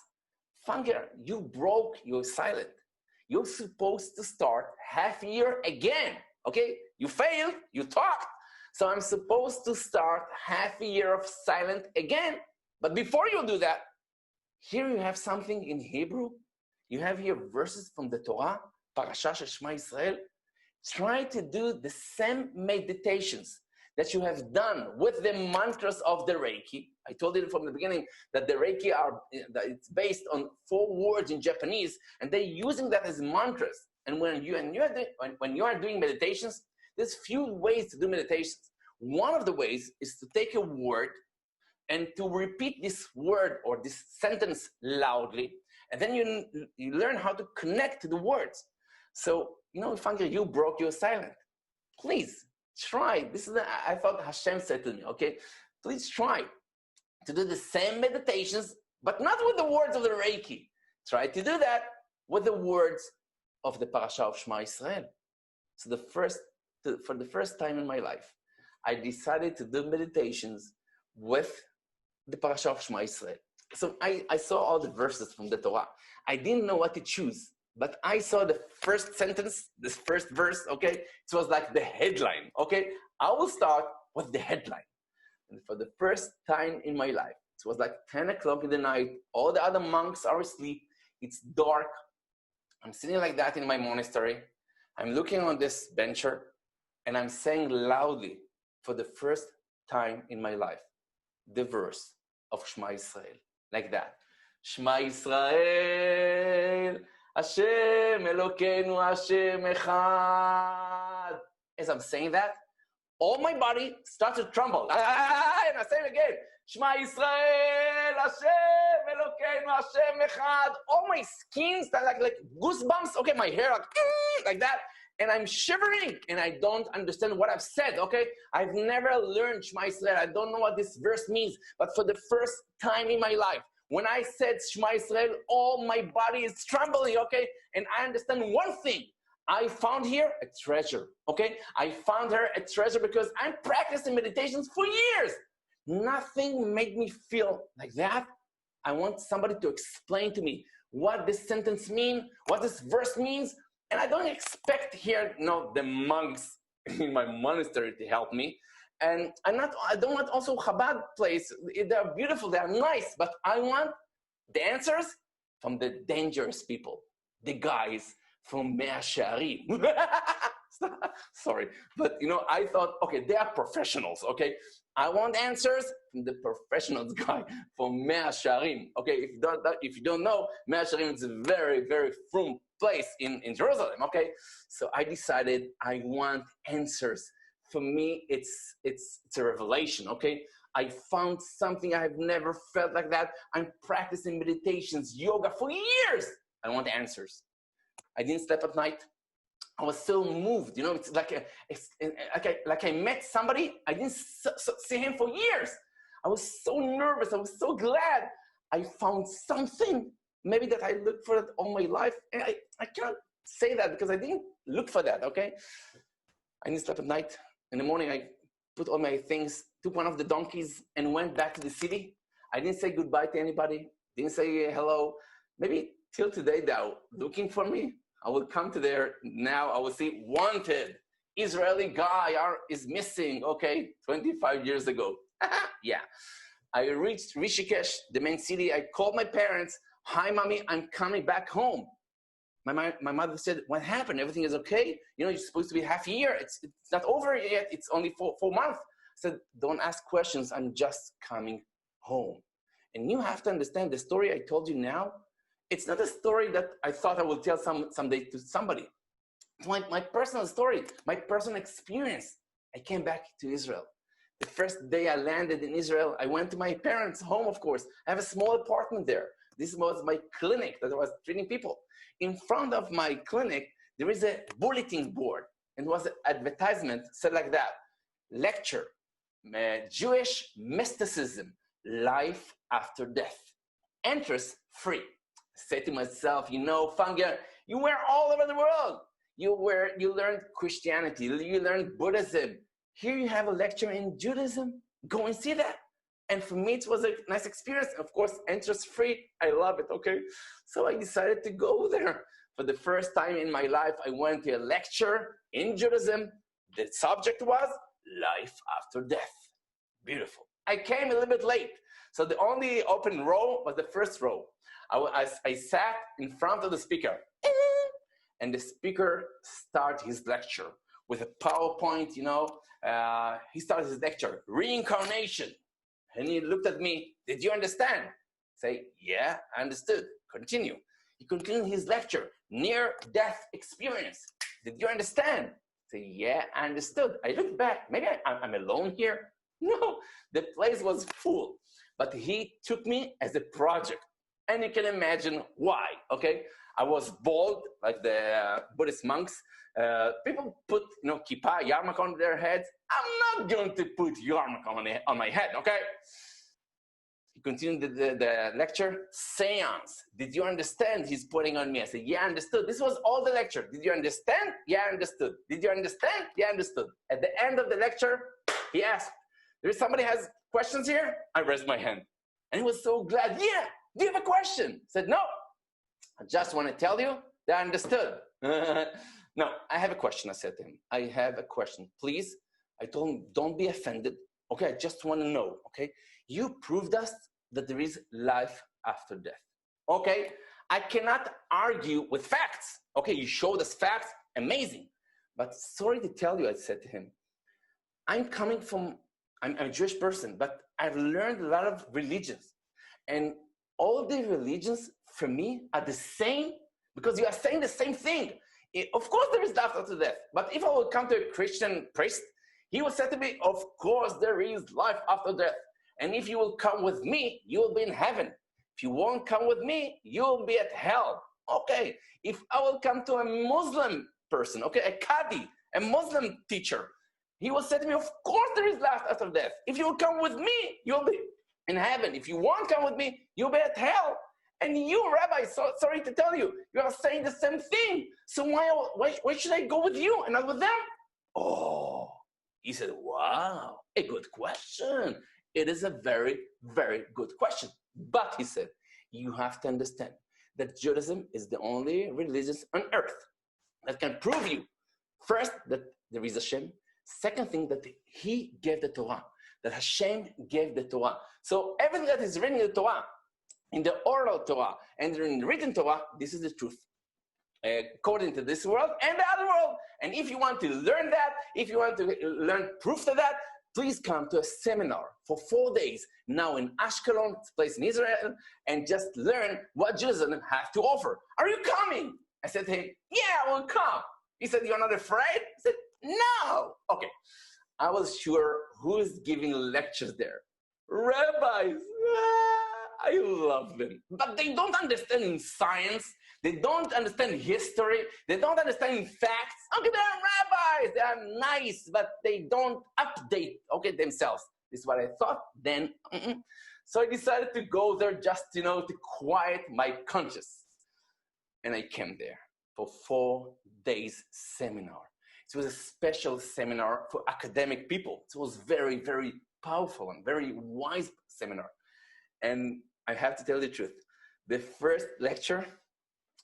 S2: Fanger, you broke your silent. You're supposed to start half year again. Okay? You failed, you talked. So I'm supposed to start half a year of silent again. But before you do that, here you have something in Hebrew. You have here verses from the Torah, Parasha Shema Yisrael. Try to do the same meditations that you have done with the mantras of the Reiki. I told you from the beginning that the Reiki it's based on 4 words in Japanese, and they're using that as mantras. And when you are doing meditations, there's few ways to do meditations. One of the ways is to take a word and to repeat this word or this sentence loudly, and then you learn how to connect to the words. So, Fanger, you broke your silent. Please try. I thought Hashem said to me, okay, please try to do the same meditations, but not with the words of the Reiki. Try to do that with the words of the Parasha of Shema Yisrael. So for the first time in my life, I decided to do meditations with the Parasha of Shema Yisrael. So I saw all the verses from the Torah. I didn't know what to choose, but I saw the first sentence, this first verse, okay? It was like the headline, okay? I will start with the headline. And for the first time in my life, it was like 10 o'clock in the night. All the other monks are asleep. It's dark. I'm sitting like that in my monastery. I'm looking on this bencher, and I'm saying loudly for the first time in my life, the verse of Shema Yisrael, like that. Shema Yisrael, Hashem Elokeinu, Hashem Echad. As I'm saying that, all my body starts to tremble. And I say it again. Shema Yisrael, Hashem Elokeinu, Hashem Echad. All my skin starts like goosebumps. Okay, my hair like that. And I'm shivering, and I don't understand what I've said, okay? I've never learned Shema Yisrael. I don't know what this verse means. But for the first time in my life, when I said Shema Yisrael, all my body is trembling, okay? And I understand one thing. I found here a treasure, okay? I found her a treasure because I'm practicing meditations for years. Nothing made me feel like that. I want somebody to explain to me what this sentence means, what this verse means. And I don't expect here, the monks in my monastery to help me. And I don't want also Chabad place. They're beautiful, they're nice, but I want the answers from the dangerous people, the guys from Mea Shearim. Sorry, but I thought, okay, they are professionals, okay? I want answers from the professionals guy from Mea Shearim. Okay, if you don't know, Mea Shearim is a very, very frum place in Jerusalem, okay? So I decided I want answers. For me, it's a revelation, okay? I found something I've never felt like that. I'm practicing meditations, yoga for years. I want answers. I didn't sleep at night. I was so moved, it's like I met somebody. I didn't see him for years. I was so nervous. I was so glad I found something. Maybe that I looked for it all my life. And I can't say that because I didn't look for that, okay? I didn't sleep at night. In the morning, I put all my things, took one of the donkeys, and went back to the city. I didn't say goodbye to anybody. Didn't say hello. Maybe till today, they're looking for me. I will come to there now. I will see wanted. Israeli guy is missing, okay? 25 years ago. Yeah. I reached Rishikesh, the main city. I called my parents. Hi, mommy, I'm coming back home. My mother said, what happened? Everything is okay? You're supposed to be half a year. It's not over yet. It's only 4 months. I said, don't ask questions. I'm just coming home. And you have to understand the story I told you now. It's not a story that I thought I will tell someday to somebody. It's my personal story, my personal experience. I came back to Israel. The first day I landed in Israel, I went to my parents' home, of course. I have a small apartment there. This was my clinic that I was treating people. In front of my clinic, there is a bulletin board. And it was an advertisement said like that, lecture, Jewish mysticism, life after death. Entrance free. I said to myself, Fanger, You were all over the world. You learned Christianity. You learned Buddhism. Here you have a lecture in Judaism. Go and see that. And for me, it was a nice experience. Of course, interest-free. I love it, okay? So I decided to go there. For the first time in my life, I went to a lecture in Judaism. The subject was life after death. Beautiful. I came a little bit late. So the only open row was the first row. I sat in front of the speaker. And the speaker started his lecture with a PowerPoint, you know. He started his lecture, reincarnation. And he looked at me, did you understand? Say, yeah, I understood. Continue. He continued his lecture, near-death experience. Did you understand? Say, yeah, I understood. I looked back, maybe I'm alone here. No, the place was full. But he took me as a project. And you can imagine why, okay? I was bald, like the Buddhist monks. People put, you know, kippah, yarmulke on their heads. I'm not going to put yarmulke on my head, okay? He continued the lecture. Seance. Did you understand? He's putting on me. I said, yeah, I understood. This was all the lecture. Did you understand? Yeah, I understood. Did you understand? Yeah, I understood. At the end of the lecture, he asked, there is somebody has questions here? I raised my hand. And he was so glad. Yeah, do you have a question? I said, no. I just want to tell you that I understood. No, I have a question, I said to him. I have a question. Please, I told him, don't be offended. Okay, I just want to know, okay? You proved us that there is life after death. Okay, I cannot argue with facts. Okay, you showed us facts, amazing. But sorry to tell you, I said to him, I'm a Jewish person, but I've learned a lot of religions. And all the religions, for me, are the same because you are saying the same thing. Of course, there is life after death. But if I would come to a Christian priest, he will say to me, of course, there is life after death. And if you will come with me, you will be in heaven. If you won't come with me, you will be at hell. Okay. If I will come to a Muslim person, okay, a Qadi, a Muslim teacher, he will say to me, of course, there is life after death. If you will come with me, you'll be in heaven. If you won't come with me, you'll be at hell. And you, Rabbi, sorry to tell you, you are saying the same thing. So why should I go with you and not with them? Oh, he said, wow, a good question. It is a very, very good question. But he said, you have to understand that Judaism is the only religion on earth that can prove you, first, that there is Hashem. Second thing, that he gave the Torah, that Hashem gave the Torah. So everything that is written in the Torah, in the oral Torah and in the written Torah, this is the truth. According to this world and the other world. And if you want to learn that, if you want to learn proof to that, please come to a seminar for 4 days now in Ashkelon, it's a place in Israel, and just learn what Judaism has to offer. Are you coming? I said to him, yeah, I will come. He said, you're not afraid? I said, no. Okay. I was sure who is giving lectures there. Rabbis. I love them. But they don't understand in science. They don't understand history. They don't understand facts. Okay, they're rabbis. They are nice, but they don't update, okay, themselves. This is what I thought then. So I decided to go there just, to quiet my conscience. And I came there for 4 days seminar. It was a special seminar for academic people. It was very, very powerful and very wise seminar. And I have to tell the truth. The first lecture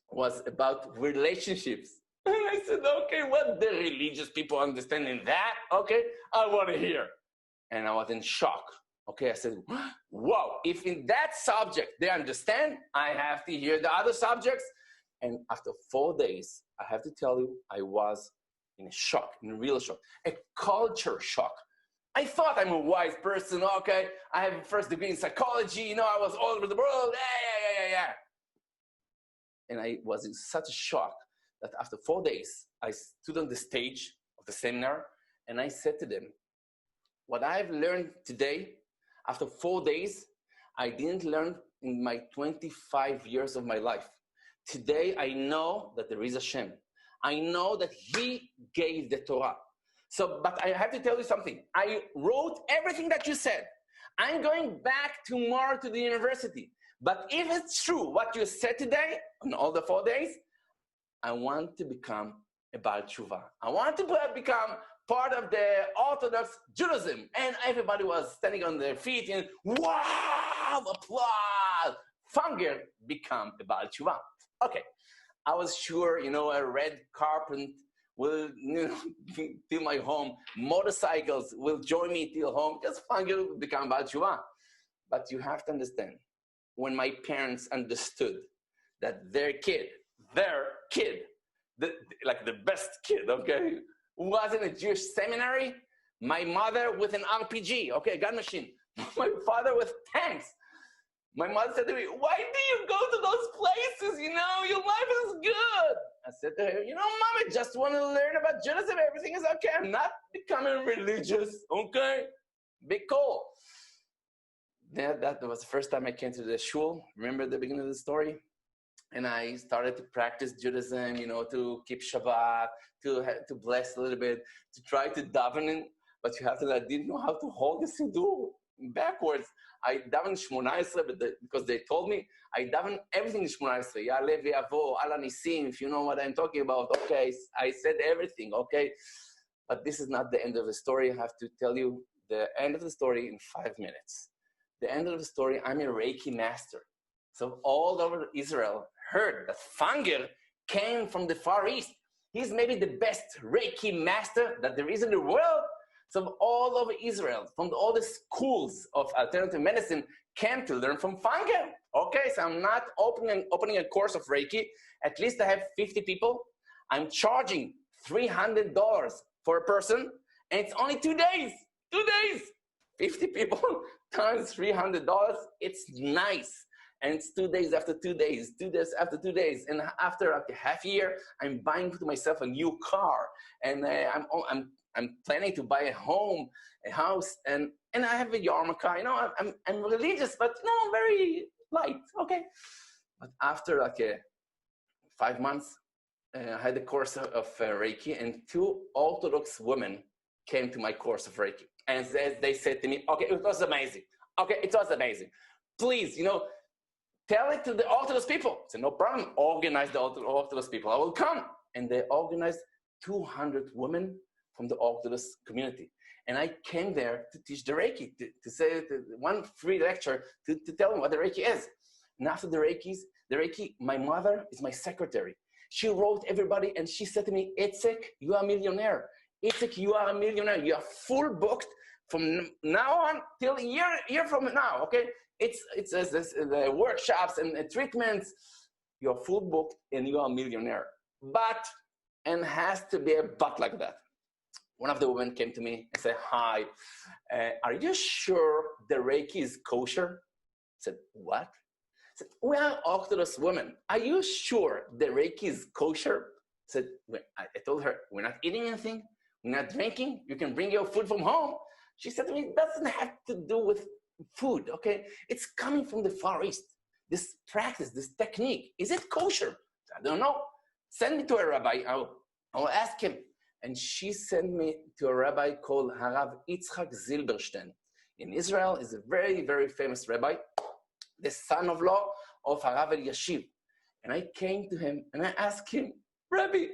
S2: was about relationships. And I said, okay, what the religious people understand in that? Okay, I want to hear. And I was in shock. Okay, I said, whoa, if in that subject they understand, I have to hear the other subjects. And after 4 days, I have to tell you, I was in a shock, in a real shock, a culture shock. I thought I'm a wise person, okay, I have a first degree in psychology, I was all over the world, yeah. And I was in such a shock that after 4 days, I stood on the stage of the seminar and I said to them, what I've learned today, after 4 days, I didn't learn in my 25 years of my life. Today, I know that there is Hashem. I know that He gave the Torah. So, but I have to tell you something. I wrote everything that you said. I'm going back tomorrow to the university. But if it's true what you said today, on all the 4 days, I want to become a Baal Tshuva. I want to become part of the Orthodox Judaism. And everybody was standing on their feet and wow, applause. Fanger become a Baal Tshuva. Okay, I was sure, a red carpet will till my home. Motorcycles will join me till home. Just Fanger will become Baal Tshuva. But you have to understand, when my parents understood that their kid, like the best kid, okay, was in a Jewish seminary, my mother with an RPG, okay, gun machine, my father with tanks. My mother said to me, why do you go to those places? Your life is good. I said to her, Mom, I just want to learn about Judaism. Everything is okay. I'm not becoming religious, okay? Be cool. That was the first time I came to the shul. Remember the beginning of the story? And I started to practice Judaism, to keep Shabbat, to bless a little bit, to try to daven. But you have to, I didn't know how to hold the siddur backwards. I daven 18, because they told me, I daven everything in 18. Ya'aleh v'yavo, ala nisim, if you know what I'm talking about. Okay, I said everything, okay? But this is not the end of the story. I have to tell you the end of the story in 5 minutes. The end of the story, I'm a Reiki master. So all over Israel heard that Fanger came from the Far East. He's maybe the best Reiki master that there is in the world. So all over Israel, from all the schools of alternative medicine, came to learn from Fanger. Okay, so I'm not opening a course of Reiki. At least I have 50 people. I'm charging $300 for a person, and it's only 2 days. 2 days. 50 people times $300. It's nice. And it's 2 days after 2 days, 2 days after 2 days. And after like a half year, I'm buying to myself a new car. And I'm planning to buy a home, a house, and I have a yarmulke. I'm religious, but very light. Okay. But after like 5 months, I had a course of Reiki, and 2 Orthodox women came to my course of Reiki. And they said to me, okay, it was amazing. Okay, it was amazing. Please, tell it to the Orthodox people. I said, no problem. Organize the Orthodox people. I will come. And they organized 200 women from the Orthodox community. And I came there to teach the Reiki, to say one free lecture to tell them what the Reiki is. And after the Reiki, my mother is my secretary. She wrote everybody, and she said to me, Itzek, you are a millionaire. Itzek, you are a millionaire. You are full booked from now on till a year from now, okay? It's the workshops and the treatments. You're full booked and you are a millionaire. But, and has to be a but like that. One of the women came to me and said, hi, are you sure the Reiki is kosher? I said, what? I said, we are Orthodox women. Are you sure the Reiki is kosher? I said, I told her, we're not eating anything. We're not drinking. You can bring your food from home. She said to me, it doesn't have to do with food, okay? It's coming from the Far East. This practice, this technique, is it kosher? I don't know. Send me to a rabbi. I'll ask him. And she sent me to a rabbi called Harav Yitzchak Zilberstein. In Israel, is a very, very famous rabbi, the son-in-law of Harav Eliashiv. And I came to him and I asked him, Rabbi,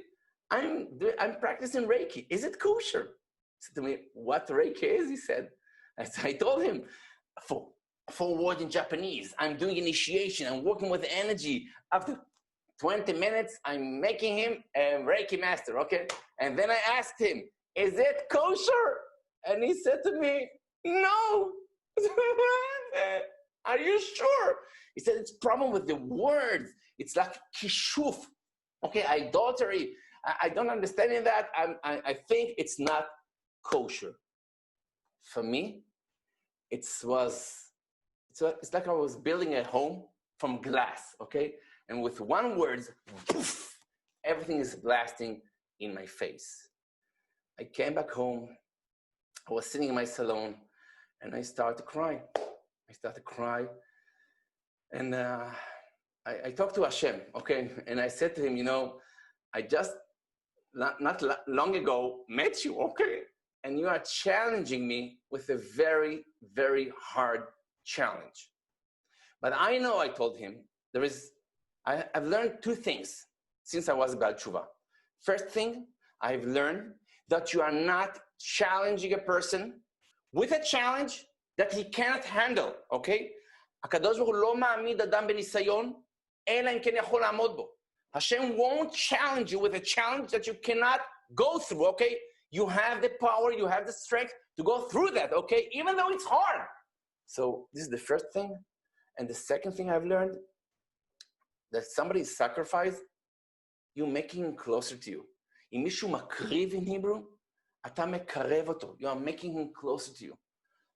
S2: I'm practicing Reiki. Is it kosher? He said to me, what Reiki is? He said. I told him, for word in Japanese, I'm doing initiation. I'm working with energy. After 20 minutes, I'm making him a Reiki master, okay? And then I asked him, is it kosher? And he said to me, no. Are you sure? He said, it's a problem with the words. It's like kishuf, okay, idolatry. I don't understand in that. I think it's not kosher. For me, it's like I was building a home from glass, okay? And with one word, poof, everything is blasting in my face. I came back home. I was sitting in my salon, and I started to cry. And I talked to Hashem, okay? And I said to him, I just, not long ago, met you, okay? And you are challenging me with a very, very hard challenge. But I know, I told him, I've learned 2 things. since I was Baal Tshuva. First thing, I've learned that you are not challenging a person with a challenge that he cannot handle, okay? הקדוש ברוך הוא לא מעמיד אדם בניסיון, אלא אם כן יכול לעמוד בו. Hashem won't challenge you with a challenge that you cannot go through, okay? You have the power, you have the strength to go through that, okay? Even though it's hard. So this is the first thing. And the second thing I've learned, that somebody sacrifice, you're making him closer to you. אם מישהו מקריב in Hebrew, אתה מקרב אותו. You are making him closer to you.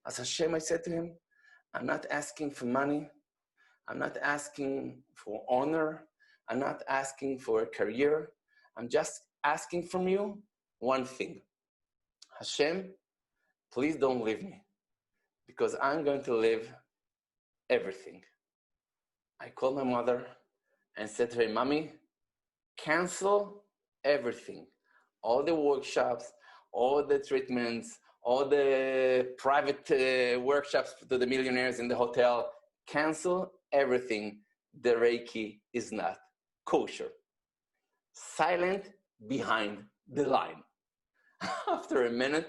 S2: As Hashem, I said to him, I'm not asking for money. I'm not asking for honor. I'm not asking for a career. I'm just asking from you one thing. Hashem, please don't leave me, because I'm going to leave everything. I called my mother and said to her, Mommy, cancel everything. All the workshops, all the treatments, all the private workshops to the millionaires in the hotel, cancel everything. The Reiki is not kosher. Silent behind the line. After a minute,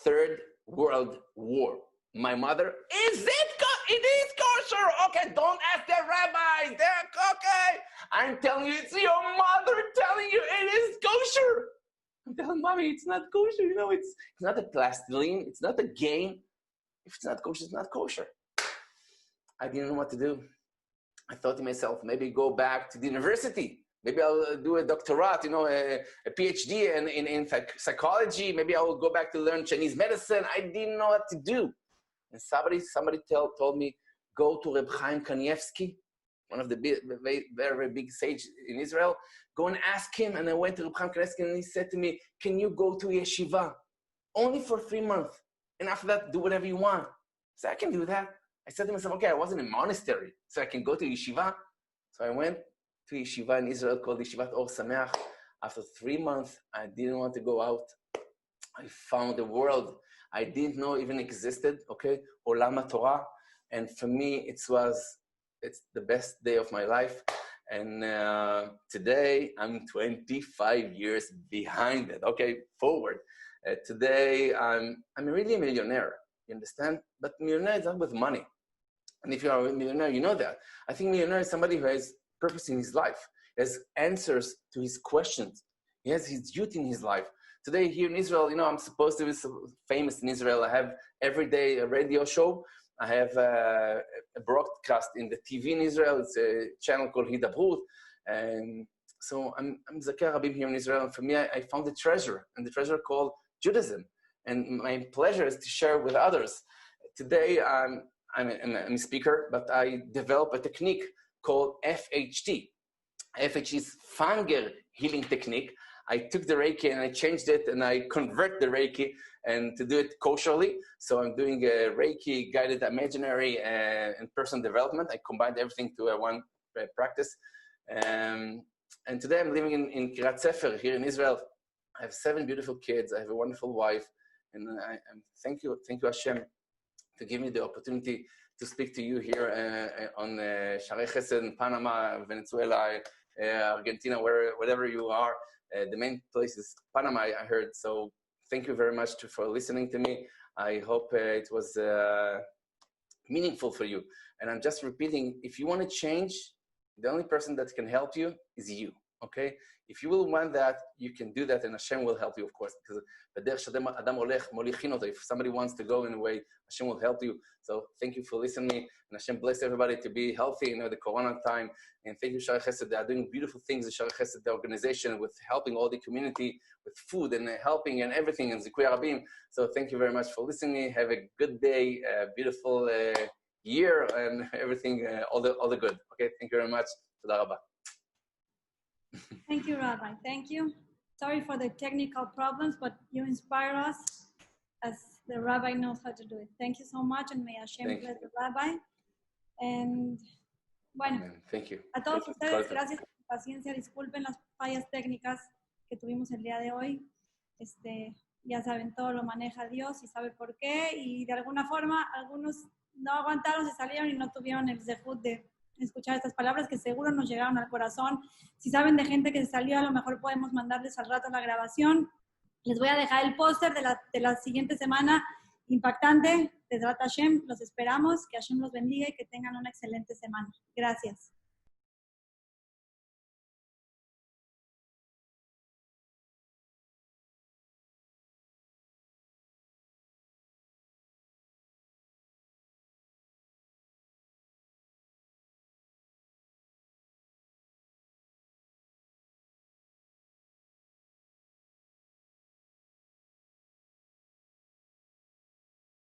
S2: Third World War. My mother, it is kosher. Okay, don't ask the rabbis. They're okay. I'm telling you, it's your mother telling you it is kosher. I'm telling Mommy, it's not kosher. You know, it's not a plastilene. It's not a game. If it's not kosher, it's not kosher. I didn't know what to do. I thought to myself, maybe go back to the university. Maybe I'll do a doctorate, a PhD in psychology. Maybe I will go back to learn Chinese medicine. I didn't know what to do. And somebody told me, go to Reb Chaim Kanievsky, one of the very, very big sages in Israel. Go and ask him. And I went to Reb Chaim Kanievsky and he said to me, can you go to yeshiva? Only for 3 months. And after that, do whatever you want. So I can do that. I said to myself, okay, I was in a monastery, so I can go to yeshiva. So I went to yeshiva in Israel called Yeshivat Or Sameach. After 3 months, I didn't want to go out. I found the world I didn't know even existed, okay? Olam Torah. And for me, it's the best day of my life. And today, I'm 25 years behind it, okay? Forward. Today, I'm really a millionaire, you understand? But millionaire is not with money. And if you are a millionaire, you know that. I think millionaire is somebody who has purpose in his life, has answers to his questions. He has his duty in his life. Today here in Israel, I'm supposed to be so famous in Israel. I have every day a radio show. I have a broadcast in the TV in Israel. It's a channel called Hidabrut. And so I'm Zakir Rabim here in Israel. And for me, I found a treasure, and the treasure called Judaism. And my pleasure is to share with others. Today, I'm a speaker, but I developed a technique called FHT. FHT is Fanger healing technique. I took the Reiki and I changed it and I convert the Reiki and to do it kosherly. So I'm doing a Reiki guided imaginary and personal development. I combined everything to one practice. And today I'm living in Kiryat Sefer here in Israel. I have 7 beautiful kids. I have a wonderful wife. And thank you Hashem to give me the opportunity to speak to you here on Sharei Chesed in Panama, Venezuela, Argentina, wherever you are. The main place is Panama, I heard. So thank you very much for listening to me. I hope it was meaningful for you. And I'm just repeating, if you want to change, the only person that can help you is you, okay? If you will want that, you can do that, and Hashem will help you, of course. Because if somebody wants to go in a way, Hashem will help you. So thank you for listening, and Hashem bless everybody to be healthy, the Corona time. And thank you, Sharei Chesed. They are doing beautiful things, the Sharei Chesed, the organization, with helping all the community with food and helping and everything, and Zikuya Rabim. So thank you very much for listening. Have a good day, a beautiful year, and everything, all the good. Okay, thank you very much. Toda Rabba.
S1: Thank you, Rabbi. Thank you. Sorry for the technical problems, but you inspire us as the Rabbi knows how to do it. Thank you so much, and may Hashem bless the Rabbi. And bueno,
S2: thank you.
S1: A todos ustedes, gracias por su paciencia. Disculpen las fallas técnicas que tuvimos el día de hoy. Ya saben, todo lo maneja Dios y sabe por qué. Y de alguna forma, algunos no aguantaron, se salieron y no tuvieron el zehut de escuchar estas palabras que seguro nos llegaron al corazón. Si saben de gente que se salió, a lo mejor podemos mandarles al rato la grabación. Les voy a dejar el póster de la siguiente semana impactante. Bezrat Hashem, los esperamos. Que Hashem los bendiga y que tengan una excelente semana. Gracias.